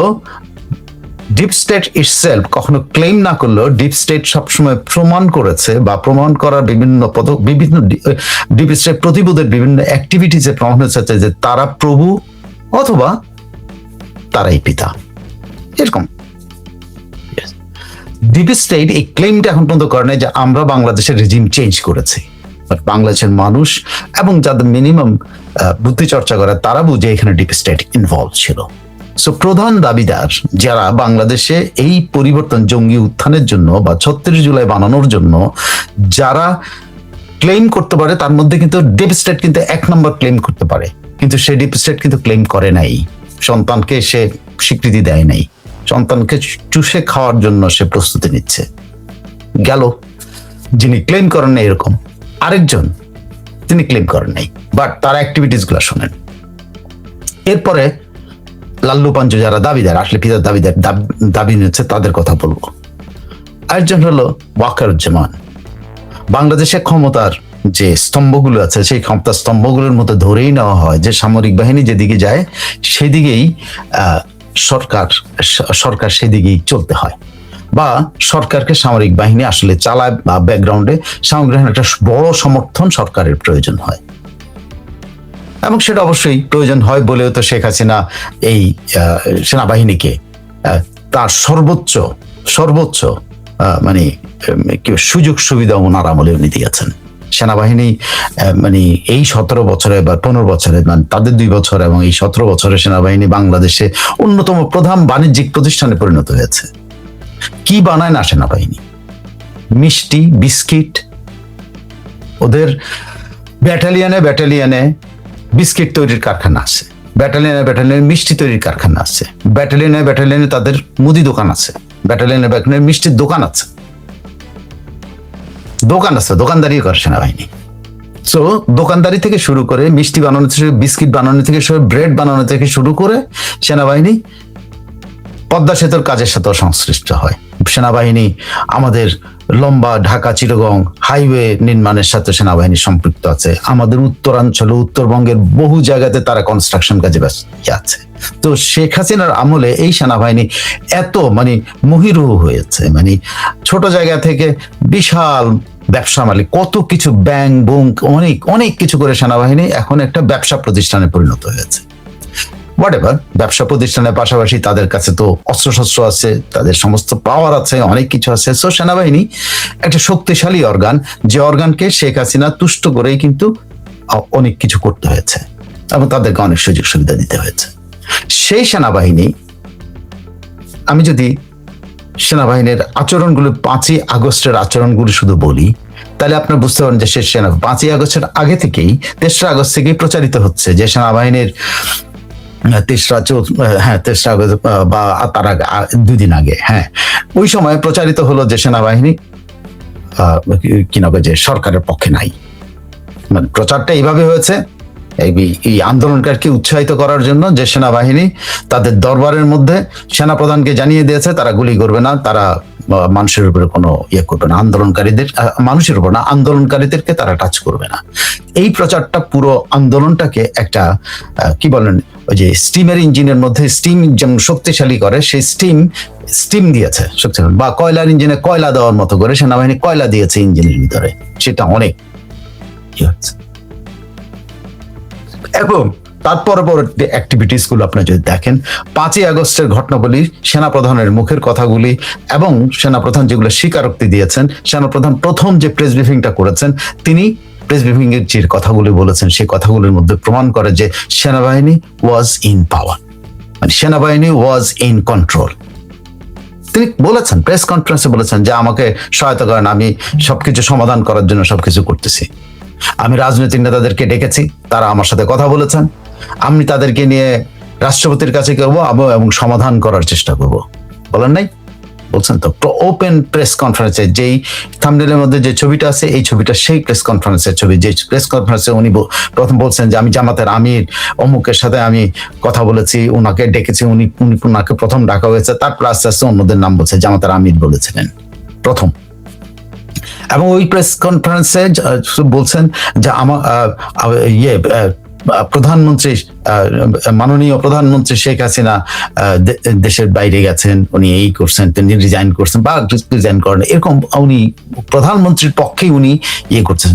Speaker 2: ডিপ স্টেট ইটসেলফ কখনো ক্লেম না করলেও ডিপ স্টেট সবসময় প্রমাণ করেছে, বা প্রমাণ করার বিভিন্ন ডিপ স্টেট প্রতিবোধের বিভিন্ন অ্যাক্টিভিটিসে প্রমাণ হয়েছে যে তারা প্রভু অথবা তারাই পিতা, এরকম। ডিপ স্টেট এই ক্লেমটা এখন পর্যন্ত করে নাই যে আমরা বাংলাদেশের রেজিম চেঞ্জ করেছি, বাট বাংলাদেশের মানুষ এবং যাদের মিনিমাম বুদ্ধি চর্চা করে তারা বুঝে এখানে ডিপ স্টেট ইনভলভ ছিল। সো প্রধান দাবিদার যারা বাংলাদেশে এই পরিবর্তন, জঙ্গি উত্থানের জন্য বা 36 জুলাই বানানোর জন্য যারা ক্লেম করতে পারে, তার মধ্যে কিন্তু ডিপ স্টেট কিন্তু 1 নম্বর ক্লেম করতে পারে, কিন্তু সে ডিপ স্টেট কিন্তু ক্লেম করে নাই, সন্তানকে সে স্বীকৃতি দেয় নাই, সন্তানকে চুষে খাওয়ার জন্য সে প্রস্তুতি নিচ্ছে। গেল যিনি ক্লেম করেন না এরকম আরেকজন, তিনি ক্লেম করেন নাই, বাট তার অ্যাক্টিভিটিস গুলা শোনেন। এরপরে লাল্লু পাঞ্চু যারা দাবিদার, আসলে পিতার দাবি নিচ্ছে, তাদের কথা বলবো। আরেকজন হলো ওয়াকারুজ্জামান। বাংলাদেশের ক্ষমতার যে স্তম্ভগুলো আছে, সেই ক্ষমতার স্তম্ভগুলোর মধ্যে ধরেই নেওয়া হয় যে সামরিক বাহিনী যেদিকে যায় সেদিকেই সরকার সেদিকেই চলতে হয়, বা সরকারকে সামরিক বাহিনী আসলে চালায়, বা ব্যাকগ্রাউন্ডে সামরিক বাহিনীর একটা বড় সমর্থন সরকারের প্রয়োজন হয়। এবং সেটা অবশ্যই প্রয়োজন হয় বলেও তো শেখ হাসিনা এই সেনাবাহিনীকে তার সর্বোচ্চ মানে সুযোগ সুবিধা ওনার আমলে উনি দিয়েছেন। সেনাবাহিনী মানে এই 17 বছরে বা 15 বছরে, মানে তাদের 2 বছর এবং এই 17 বছরে সেনাবাহিনী বাংলাদেশে অন্যতম প্রধান বাণিজ্যিক প্রতিষ্ঠানে পরিণত হয়েছে। কি বানায় না সেনাবাহিনী? মিষ্টি, বিস্কিট। ওদের ব্যাটালিয়নে বিস্কিট তৈরির কারখানা আছে, ব্যাটালিয়নে মিষ্টি তৈরির কারখানা আছে, ব্যাটালিয়নে তাদের মুদি দোকান আছে, ব্যাটালিয়নে মিষ্টির দোকান আছে, দোকানদারি করে সেনাবাহিনী। সো দোকানদারি থেকে শুরু করে মিষ্টি বানানো থেকে, বিস্কিট বানানো থেকে শুরু, ব্রেড বানানো থেকে শুরু করে সেনাবাহিনী পদ্মা সেতুর কাজের সাথেও সংশ্লিষ্ট হয়। সেনাবাহিনী আমাদের লম্বা ঢাকা চিটাগং হাইওয়ে নির্মাণের সাথে সেনাবাহিনী সম্পৃক্ত আছে। আমাদের উত্তরাঞ্চলে, উত্তরবঙ্গের বহু জায়গাতে তারা কনস্ট্রাকশন কাজে ব্যস্ত আছে। তো শেখ হাসিনার আমলে এই সেনাবাহিনী এত মানে মহিরুহ হয়েছে, মানে ছোট জায়গা থেকে বিশাল ব্যবসা মালিক, কত কিছু ব্যাংক বুঙ্ক অনেক কিছু করে সেনাবাহিনী এখন একটা ব্যবসা প্রতিষ্ঠানে পরিণত হয়েছে। হোয়াটএভার, ব্যবসা প্রতিষ্ঠানের পাশাপাশি তাদের কাছে তো অস্ত্রশস্ত্র আছে, তাদের সমস্ত পাওয়ার আছে, অনেক কিছু আছে। সো সেনাবাহিনী একটা শক্তিশালী অর্গান, যে অর্গানকে শেখ হাসিনা তুষ্ট করেই কিন্তু অনেক কিছু করতে হয়েছে এবং তাদেরকে অনেক সুযোগ সুবিধা দিতে হয়েছে। সেই সেনাবাহিনী, আমি যদি সেনাবাহিনীর আচরণগুলো 5ই আগস্টের আচরণগুলো শুধু বলি, তাহলে আপনারা বুঝতে পারেন যে সে 5ই আগস্টের আগে থেকেই 3রা আগস্ট থেকেই প্রচারিত হচ্ছে যে সেনাবাহিনীর 3রা আগস্ট বা তার আগে 2 দিন আগে, ওই সময় প্রচারিত হলো যে সেনাবাহিনী যে সরকারের পক্ষে নাই। মানে প্রচারটা এইভাবে হয়েছে এই আন্দোলনকারীকে উৎসাহিত করার জন্য, যে সেনাবাহিনী তাদের দরবারের মধ্যে সেনাপ্রধানকে জানিয়ে দিয়েছে তারা গুলি করবে না, তারা মানুষের উপরে কোনো করবে না, মানুষের উপর না, আন্দোলনকারীদেরকে তারা টাচ করবে না। এই প্রচারটা পুরো আন্দোলনটাকে একটা কি বলেন, ওই যে স্টিমের ইঞ্জিনের মধ্যে স্টিম যেমন শক্তিশালী করে, সেই স্টিম দিয়েছে শক্তিশালী, বা কয়লার ইঞ্জিনে কয়লা দেওয়ার মতো করে সেনাবাহিনী কয়লা দিয়েছে ইঞ্জিনের ভিতরে, সেটা অনেক কি হচ্ছে। এবং তার পরবর্তী অ্যাক্টিভিটিস গুলো আপনি যদি দেখেন, 5ই আগস্টের ঘটনাবলী, সেনাপ্রধানের মুখের কথাগুলি এবং সেনাপ্রধান যেগুলো স্বীকারোক্তি দিয়েছেন, সেনাপ্রধান প্রথম যে প্রেস ব্রিফিংটা করেছেন, তিনি প্রেস ব্রিফিং এর যে কথাগুলি বলেছেন সেই কথাগুলির মধ্যে প্রমাণ করে যে সেনাবাহিনী ওয়াজ ইন পাওয়ার, মানে সেনাবাহিনী ওয়াজ ইন কন্ট্রোল। তিনি বলেছেন, প্রেস কনফারেন্সে বলেছেন যে আমাকে সহায়তা করেন, আমি সবকিছু সমাধান করার জন্য সবকিছু করতেছি। আমি রাজনৈতিক নেতাদেরকে ডেকেছি, তারা আমার সাথে কথা বলেছেন, আমি তাদেরকে নিয়ে রাষ্ট্রপতির কাছে করবো এবং সমাধান করার চেষ্টা করব। বলেন নাই? বলছেন তো। ওপেন প্রেস কনফারেন্সে যেই থাম্বনেলের মধ্যে যে ছবিটা আছে, এই ছবিটা সেই প্রেস কনফারেন্সের ছবি। যে প্রেস কনফারেন্সে উনি প্রথম বলছেন যে আমি জামাতের আমির অমুকের সাথে আমি কথা বলেছি, উনাকে ডেকেছি, উনাকে প্রথম ডাকা হয়েছে, তারপর আস্তে আস্তে অন্যদের নাম বলছে, জামাতের আমির বলেছিলেন প্রথম। এবং ওই প্রেস কনফারেন্সে বলছেন যে আমার প্রধানমন্ত্রী, মাননীয় প্রধানমন্ত্রী শেখ হাসিনা দেশের বাইরে গেছেন, উনি এই করছেন, তিনি রিজাইন করছেন বা রিজাইন করেন, এরকম উনি প্রধানমন্ত্রীর পক্ষে উনি ইয়ে করছেন।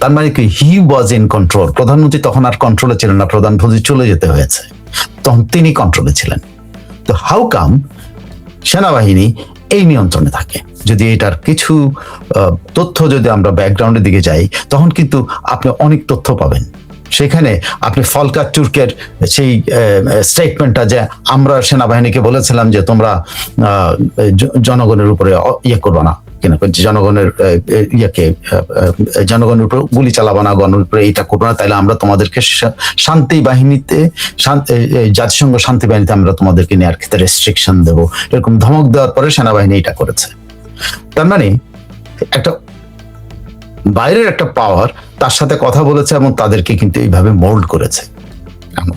Speaker 2: তার মানে কি, হি ওয়াজ ইন কন্ট্রোল। প্রধানমন্ত্রী তখন আর কন্ট্রোলে ছিলেন না, প্রধানমন্ত্রী চলে যেতে হয়েছে, তখন তিনি কন্ট্রোলে ছিলেন। তো হাউ কাম সেনাবাহিনী এই নিয়ন্ত্রণে থাকে? যদি এটার কিছু তথ্য যদি আমরা ব্যাকগ্রাউন্ডের দিকে যাই, তখন কিন্তু আপনি অনেক তথ্য পাবেন। সেখানে আপনি ফলকার তুর্কের সেই স্টেটমেন্টটা, যে আমরা সেনাবাহিনীকে বলেছিলাম যে তোমরা জনগণের উপরে ইয়ে করবো না, জনগণের জনগণের উপর গুলি চালাবো না, গণের উপরে এটা করবো না, তাইলে আমরা তোমাদেরকে শান্তি বাহিনীতে, জাতিসংঘ শান্তি বাহিনীতে আমরা তোমাদেরকে নেওয়ার ক্ষেত্রে রেস্ট্রিকশন দেবো, এরকম ধমক দেওয়ার পরে সেনাবাহিনী এটা করেছে। তার মানে একটা বাইরের একটা পাওয়ার তার সাথে কথা বলেছে এবং তাদেরকে কিন্তু এইভাবে মোল্ড করেছে।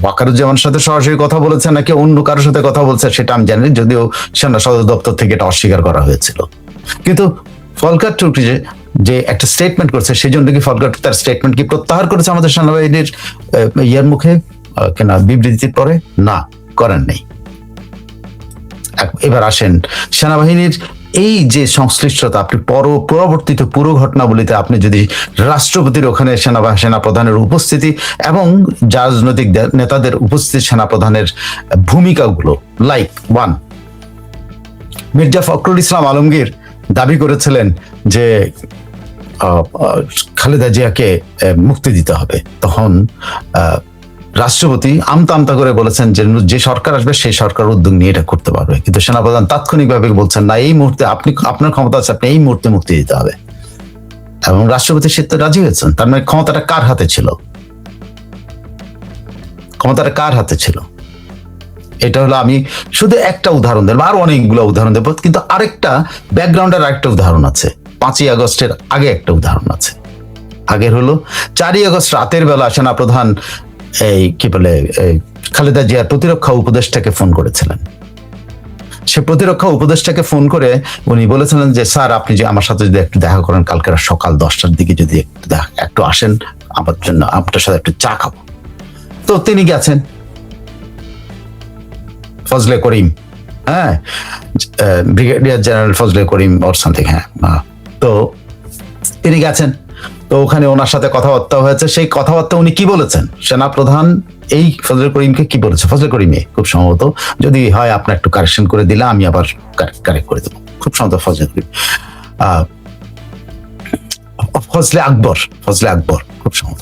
Speaker 2: ওয়াকারুজ্জামানের সাথে সরাসরি কথা বলেছে নাকি অন্য কারোর সাথে কথা বলছে সেটা আমি জানি, যদিও সেনা সদর দপ্তর থেকে এটা অস্বীকার করা হয়েছিল। কিন্তু ফলকার তুর্ক যে একটা স্টেটমেন্ট করছে, সেই জন্য কি ফলকার তার স্টেটমেন্ট কি প্রত্যাহার করেছে আমাদের সেনাবাহিনীর ইয়ার মুখে কেনা বিবৃতির পরে? না, করেন নেই। এবার আসেন সেনাবাহিনীর এই যে সংশ্লিষ্টতা, আপনি পরবর্তীতে পুরো ঘটনাবলিতে আপনি যদি রাষ্ট্রপতির ওখানে সেনাপ্রধানের উপস্থিতি এবং রাজনৈতিক নেতাদের উপস্থিতি, সেনাপ্রধানের ভূমিকাগুলো, লাইক ওয়ান, মির্জা ফখরুল ইসলাম আলমগীর দাবি করেছিলেন যে খালেদা জিয়াকে মুক্তি দিতে হবে। তখন রাষ্ট্রপতি আমতা করে বলেছেন যে সরকার আসবে সেই সরকার উদ্যোগ নিয়ে এটা করতে পারবে, কিন্তু সেনাপ্রধান তাৎক্ষণিকভাবে বলছেন না, এই মুহূর্তে আপনার ক্ষমতা আছে, আপনি এই মুহূর্তে মুক্তি দিতে হবে। এবং রাষ্ট্রপতি সেটা রাজি হয়েছেন। তার মানে ক্ষমতাটা কার হাতে ছিল? ক্ষমতাটা কার হাতে ছিল? এটা হলো, আমি শুধু একটা উদাহরণ দেব, আরো অনেকগুলো উদাহরণ দেব, কিন্তু আরেকটা ব্যাকগ্রাউন্ডের আরেকটা উদাহরণ আছে। 5ই আগস্টের আগে একটা উদাহরণ আছে। আগের হলো 4ই আগস্ট রাতের বেলা সেনাপ্রধান এই কি বলে খালেদা জিয়ার প্রতিরক্ষা উপদেষ্টাকে ফোন করেছিলেন। সে প্রতিরক্ষা উপদেষ্টাকে ফোন করে উনি বলেছিলেন যে স্যার, আপনি যে আমার সাথে যদি একটু দেখা করেন, কালকে সকাল 10টার দিকে যদি একটু আসেন, আমার জন্য আপনার সাথে একটু চা খাবো। তো তিনি গেছেন, ফজলে করিম, হ্যাঁ, ব্রিগেডিয়ার জেনারেল ফজলে করিম ওর সামথিং, হ্যাঁ। তো তিনি গেছেন, তো ওখানে ওনার সাথে কথাবার্তা হয়েছে। সেই কথাবার্তা উনি কি বলেছেন, সেনাপ্রধান এই ফজলে করিমকে কি বলেছে, ফজলে করিমে খুব সম্ভবত, যদি হয় আপনার একটু কারেকশন করে দিলে আমি আবার কারেক্ট করে দেবো, খুব সম্ভবত ফজলে করিম, ফজলে আকবর খুব সম্ভবত।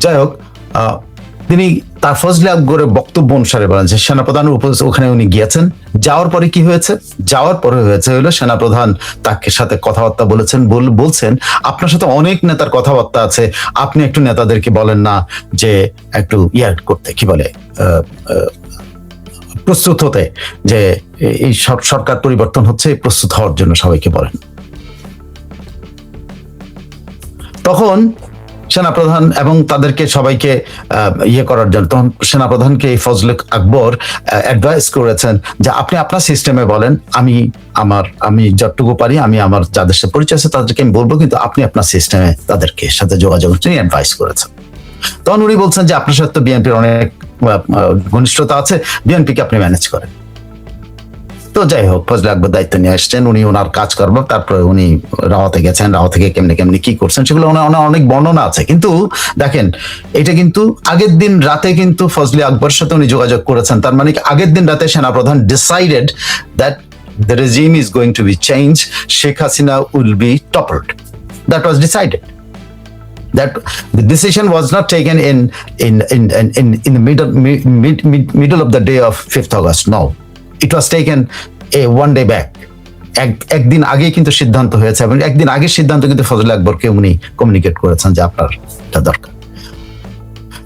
Speaker 2: যাই হোক, তিনি তার ফজলে আকবরের বক্তব্য অনুসারে বলেন যে সেনাপ্রধানের ওখানে উনি গিয়েছেন। যাওয়ার পরে কি হয়েছে? যাওয়ার পরে হয়েছে হলো সেনাপ্রধান তাকে সাথে কথাবার্তা বলছেন আপনার সাথে অনেক নেতার কথাবার্তা আছে, আপনি একটু নেতাদেরকে বলেন না যে একটু ইয়ার করতে, কি বলে, প্রস্তুত হতে, যে এই সরকার পরিবর্তন হচ্ছে, প্রস্তুত হওয়ার জন্য সবাইকে বলেন। তখন সেনাপ্রধান এবং তাদেরকে সবাইকে ইয়ে করার জন্য তখন সেনাপ্রধানকে এই ফজলে আকবর অ্যাডভাইস করেছেন যে আপনি আপনার সিস্টেমে বলেন, আমি যতটুকু পারি, আমি আমার যাদের সাথে পরিচয় আছে তাদেরকে আমি বলবো, কিন্তু আপনি আপনার সিস্টেমে তাদেরকে সাথে যোগাযোগ অ্যাডভাইস করেছেন। তখন উনি বলছেন যে আপনার সাথে তো বিএনপির অনেক ঘনিষ্ঠতা আছে, বিএনপিকে আপনি ম্যানেজ করেন। তো যাই হোক, ফজলে আকবর দায়িত্ব নিয়ে আসছেন, উনি ওনার কাজ করবেন, তারপরে উনি রাওয়াতে গেছেন, রাওয়া থেকে কেমনে কেমনে কি করছেন সেগুলো অনেক বর্ণনা আছে। কিন্তু দেখেন, এটা কিন্তু আগের দিন রাতে কিন্তু ফজলে আকবরের সাথে উনি যোগাযোগ করেছেন, তার মানে আগের দিন রাতে সেনাপ্রধান decided that the regime is going to be changed, Sheikh Hasina will be toppled. That was decided. That the decision was not taken in the middle of the day of 5th August. No, it was taken one day back. একদিন আগে কিন্তু সিদ্ধান্ত হয়েছে, এবং একদিন আগে সিদ্ধান্ত কিন্তু ফজলে আকবরকে উনি কমিউনিকেট করেছেন যে আপনার এটা দরকার।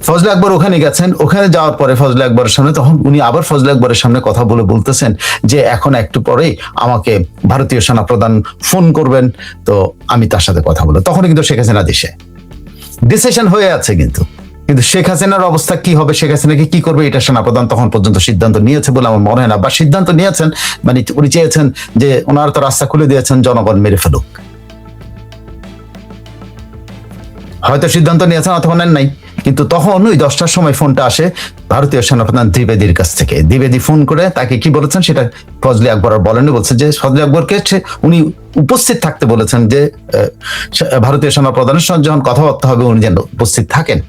Speaker 2: ফজলে আকবর ওখানে গেছেন, ওখানে যাওয়ার পরে ফজলে আকবরের সামনে, তখন উনি আবার ফজলে আকবরের সামনে কথা বলতেছেন যে এখন একটু পরেই আমাকে ভারতীয় সেনাপ্রধান ফোন করবেন, তো আমি তার সাথে কথা বলবো। তখন কিন্তু শেখ হাসিনা ডিসিশন হয়ে আছে, কিন্তু শেখ হাসিনার অবস্থা কি হবে, শেখ হাসিনাকে কি করবে, এটা সেনাপ্রধান তখন পর্যন্ত সিদ্ধান্ত নিয়েছে বলে আমার মনে হয় না, বা সিদ্ধান্ত নিয়েছেন মানে উনি চেয়েছেন যে ওনার তো রাস্তা খুলে দিয়েছেন, জনগণ মেরে ফেলুক, হয়তো সিদ্ধান্ত নিয়েছেন অথবা নেন নাই। কিন্তু তখন ওই 10টার সময় ফোনটা আসে ভারতীয় সেনাপ্রধান দ্বিবেদীর কাছ থেকে। দ্বিবেদী ফোন করে তাকে কি বলেছেন সেটা ফজলে আকবর আর বলেনি, বলছে যে ফজলে আকবরকে উনি উপস্থিত থাকতে বলেছেন, যে ভারতীয় সেনাপ্রধানের সঙ্গে যখন কথাবার্তা হবে উনি যেন উপস্থিত থাকেন,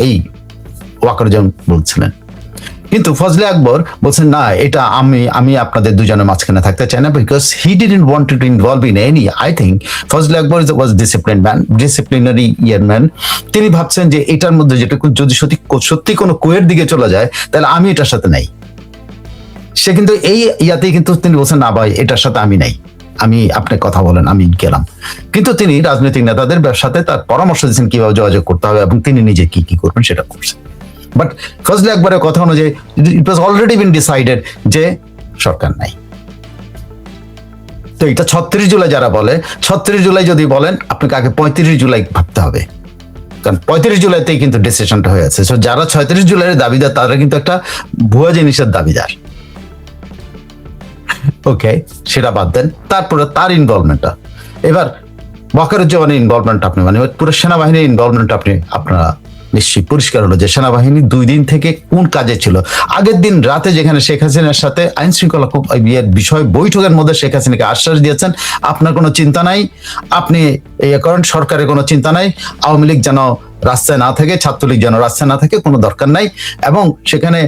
Speaker 2: এই ওয়াকারুজ্জামান বলছিলেন। কিন্তু ফজলে আকবর বলছেন না, এটা আমি আপনাদের দুজনের মাঝখানে থাকতে চাই না, because he didn't want to involve in any. I think Fazle Akbar was disciplinary man. তিনি ভাবছেন যে এটার মধ্যে যেটা যদি সত্যি কোনো কুয়ের দিকে চলে যায় তাহলে আমি এটার সাথে নাই। সে কিন্তু এই ইয়াতেই কিন্তু তিনি বলছেন না ভাই, এটার সাথে আমি নাই, আপনি কথা বলেন, আমি গেলাম। কিন্তু তিনি রাজনৈতিক নেতাদের সাথে তার পরামর্শ দিচ্ছেন কিভাবে যোগাযোগ করতে হবে এবং তিনি নিজে কি কি করবেন সেটা করছেন। বাট ফজলে আকবরের কথা অনুযায়ী ইট ওয়াজ অলরেডি বিন ডিসাইডেড যে সরকার নাই। তো এটা 36 জুলাই যারা বলে, 36 জুলাই যদি বলেন আপনাকে আগে 35 জুলাই ভাবতে হবে, কারণ 35 জুলাইতেই কিন্তু ডিসিশনটা হয়ে আছে। সো যারা 36 জুলাইয়ের দাবিদার তারা কিন্তু একটা ভুয়া জিনিসের দাবিদার। ওকে, সেটা বাদ দেন। তারপরে তার ইনভলভমেন্টটা, এবার ওয়াকারুজ্জামানের ইনভলভমেন্ট আপনি মানে পুরো সেনাবাহিনীর ইনভলভমেন্ট আপনারা নিশ্চয়ই পরিষ্কার হলো যে সেনাবাহিনী 2 দিন থেকে কোন কাজে ছিল। আগের দিন রাতে যেখানে শেখ হাসিনার সাথে আইন শৃঙ্খলা বিষয় বৈঠকের মধ্যে শেখ হাসিনাকে আশ্বাস দিয়েছেন আপনার কোনো চিন্তা নাই, আপনি এই করেন, সরকারের কোনো চিন্তা নাই, আওয়ামী লীগ যেন রাস্তায় না থাকে, ছাত্রলীগ যেন রাস্তায় না থাকে, কোনো দরকার নাই। এবং সেখানে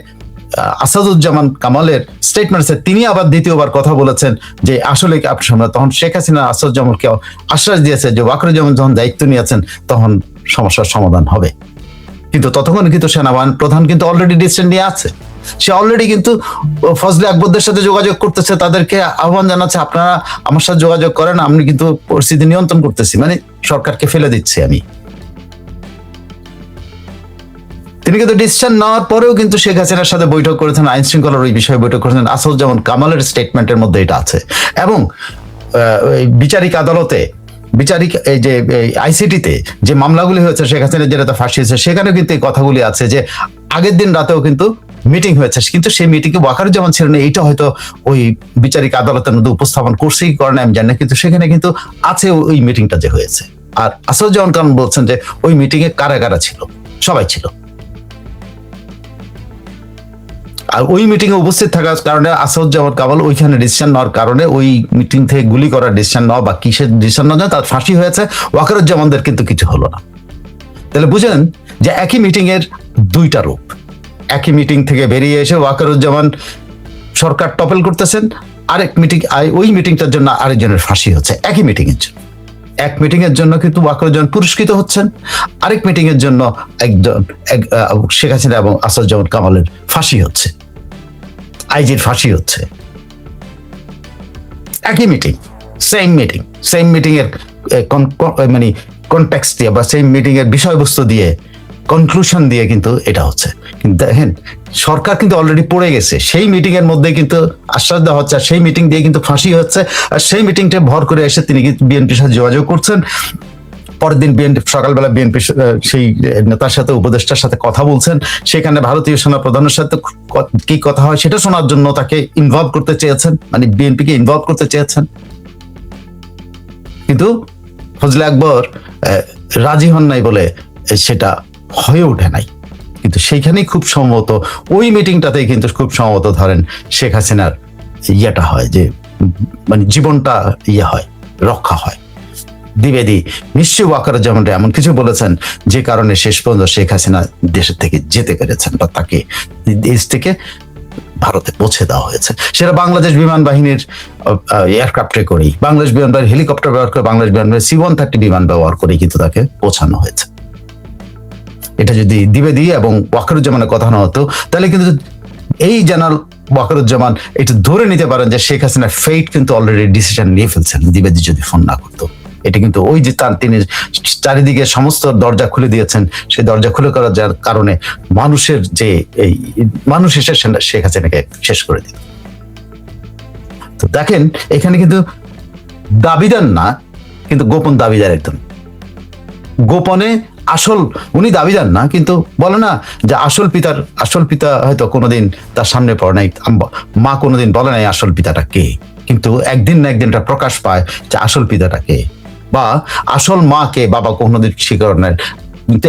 Speaker 2: আসাদুজ্জামান কামালের স্টেটমেন্টসে তিনি আবার দ্বিতীয়বার কথা বলেছেন যে আসলে আপনার সামনে, তখন শেখ হাসিনা আসাদুজ্জামানকে আশ্বাস দিয়েছে যে ওয়াকারুজ্জামান যখন দায়িত্ব নিয়েছেন তখন সমস্যার সমাধান হবে। কিন্তু ততক্ষণ কিন্তু সেনাবাহিনী প্রধান কিন্তু অলরেডি ডিসিশন নিয়ে আছে, সে অলরেডি কিন্তু ফজলে আকবরদের সাথে যোগাযোগ করতেছে, তাদেরকে আহ্বান জানাচ্ছে আপনারা আমার সাথে যোগাযোগ করেন, আমি কিন্তু পরিস্থিতি নিয়ন্ত্রণ করতেছি, মানে সরকারকে ফেলে দিচ্ছি আমি। তিনি কিন্তু ডিসিশন নেওয়ার পরেও কিন্তু শেখ হাসিনার সাথে বৈঠক করেছেন, আইন শৃঙ্খলার ওই বিষয়ে বৈঠক করেছেন। আসাদুজ্জামান কামালের স্টেটমেন্টের মধ্যে এটা আছে। এবং বিচারিক আদালতে এই যে আইসিটিতে যে মামলাগুলি হয়েছে শেখ হাসিনা যেটা ফাঁসি হয়েছে, সেখানে কিন্তু এই কথাগুলি আছে যে আগের দিন রাতেও কিন্তু মিটিং হয়েছে, কিন্তু সেই মিটিংয়ে ওয়াকারুজ্জামান ছিলেন। এইটা হয়তো ওই বিচারিক আদালতের মধ্যে উপস্থাপন করছে কি করে না আমি জানি না, কিন্তু সেখানে কিন্তু আছে ওই মিটিংটা যে হয়েছে। আর আসাদুজ্জামান কামাল বলছেন যে ওই মিটিংয়ে কারা কারা ছিল, সবাই ছিল। আর ওই মিটিং এ উপস্থিত থাকার কারণে আসাদুজ্জামান কামাল ওইখানে ডিসিশন নেওয়ার কারণে ওই মিটিং থেকে গুলি করার ডিসিশন নেওয়া বা কিসের ডিসিশন নেওয়া তার ফাঁসি হয়েছে, ওয়াকারুজ্জামানদের কিন্তু কিছু হলো না। তাহলে বুঝেন যে একই মিটিং এর 2টা রূপ। একই মিটিং থেকে বেরিয়ে এসে ওয়াকারুজ্জামান সরকার টপল করতেছেন, আরেক মিটিং ওই মিটিংটার জন্য আরেকজনের ফাঁসি হচ্ছে একই মিটিং এর জন্য। এক মিটিং এর জন্য কিন্তু ওয়াকারুজ্জামান পুরস্কৃত হচ্ছেন, আরেক মিটিং এর জন্য শেখ হাসিনা এবং আসাদুজ্জামান কামালের ফাঁসি হচ্ছে, আইজির ফাঁসি হচ্ছে। একই মিটিং, সেম মিটিং এর মানে কনটেক্সট দিয়ে বা সেম মিটিং এর বিষয়বস্তু দিয়ে কনক্লুশন দিয়ে কিন্তু এটা হচ্ছে। কিন্তু দেখেন সরকার কিন্তু অলরেডি পড়ে গেছে, সেই মিটিং এর মধ্যে কিন্তু আশ্বাস দেওয়া হচ্ছে, আর সেই মিটিং দিয়ে কিন্তু ফাঁসি হচ্ছে। আর সেই মিটিংটা ভর করে এসে তিনি কিন্তু বিএনপির সাথে যোগাযোগ করছেন। পরের দিন সকালবেলা বিএনপি সেই নেতার সাথে উপদেষ্টার সাথে কথা বলছেন, সেখানে ভারতীয় সেনাপ্রধানের সাথে কি কথা হয় সেটা শোনার জন্য তাকে ইনভলভ করতে চেয়েছেন, মানে বিএনপিকে ইনভলভ করতে চেয়েছেন। কিন্তু ফজলে আকবর রাজি হন নাই বলে সেটা হয়ে ওঠে নাই। কিন্তু সেইখানেই খুব সম্ভবত ওই মিটিংটাতেই কিন্তু খুব সম্ভবত ধরেন শেখ হাসিনার ইয়েটা হয়, যে মানে জীবনটা ইয়ে হয়, রক্ষা হয়। দ্বিবেদী নিশ্চয়ই ওয়াকারুজ্জামান এমন কিছু বলেছেন যে কারণে শেষ পর্যন্ত শেখ হাসিনা দেশের থেকে যেতে পেরেছেন বা তাকে দেশ থেকে ভারতে পৌঁছে দেওয়া হয়েছে। সেটা বাংলাদেশ বিমান বাহিনীর এয়ারক্রাফটে করেই, বাংলাদেশ বিমান বাহিনীর হেলিকপ্টার ব্যবহার করে, বাংলাদেশ বিমান বাহিনীর C-130 বিমান ব্যবহার করে কিন্তু তাকে পৌঁছানো হয়েছে। এটা যদি দ্বিবেদী এবং ওয়াকারুজ্জামানের কথা না হতো, তাহলে কিন্তু এই জেনারেল ওয়াকারুজ্জামান এটা ধরে নিতে পারেন যে শেখ হাসিনার ফেট কিন্তু অলরেডি ডিসিশন নিয়ে ফেলছেন, দ্বিবেদী যদি ফোন না করতো। এটা কিন্তু ওই যে তিনি চারিদিকে সমস্ত দরজা খুলে দিয়েছেন, সেই দরজা খুলে করার যার কারণে মানুষের যে এই মানুষ এসে শেখ হাসিনাকে শেষ করে দিল। তো দেখেন এখানে কিন্তু দাবিদার না, কিন্তু গোপন দাবিদার, একদম গোপনে আসল উনি দাবিদার না, কিন্তু বলে না যে আসল পিতা হয়তো কোনোদিন তার সামনে পড়ে নাই, মা কোনোদিন বলে নাই আসল পিতাটা কে, কিন্তু একদিন না একদিন এটা প্রকাশ পায় যে আসল পিতাটা কে, বা আসল মা কে বাবা কোনোদিন স্বীকার নেন, কিন্তু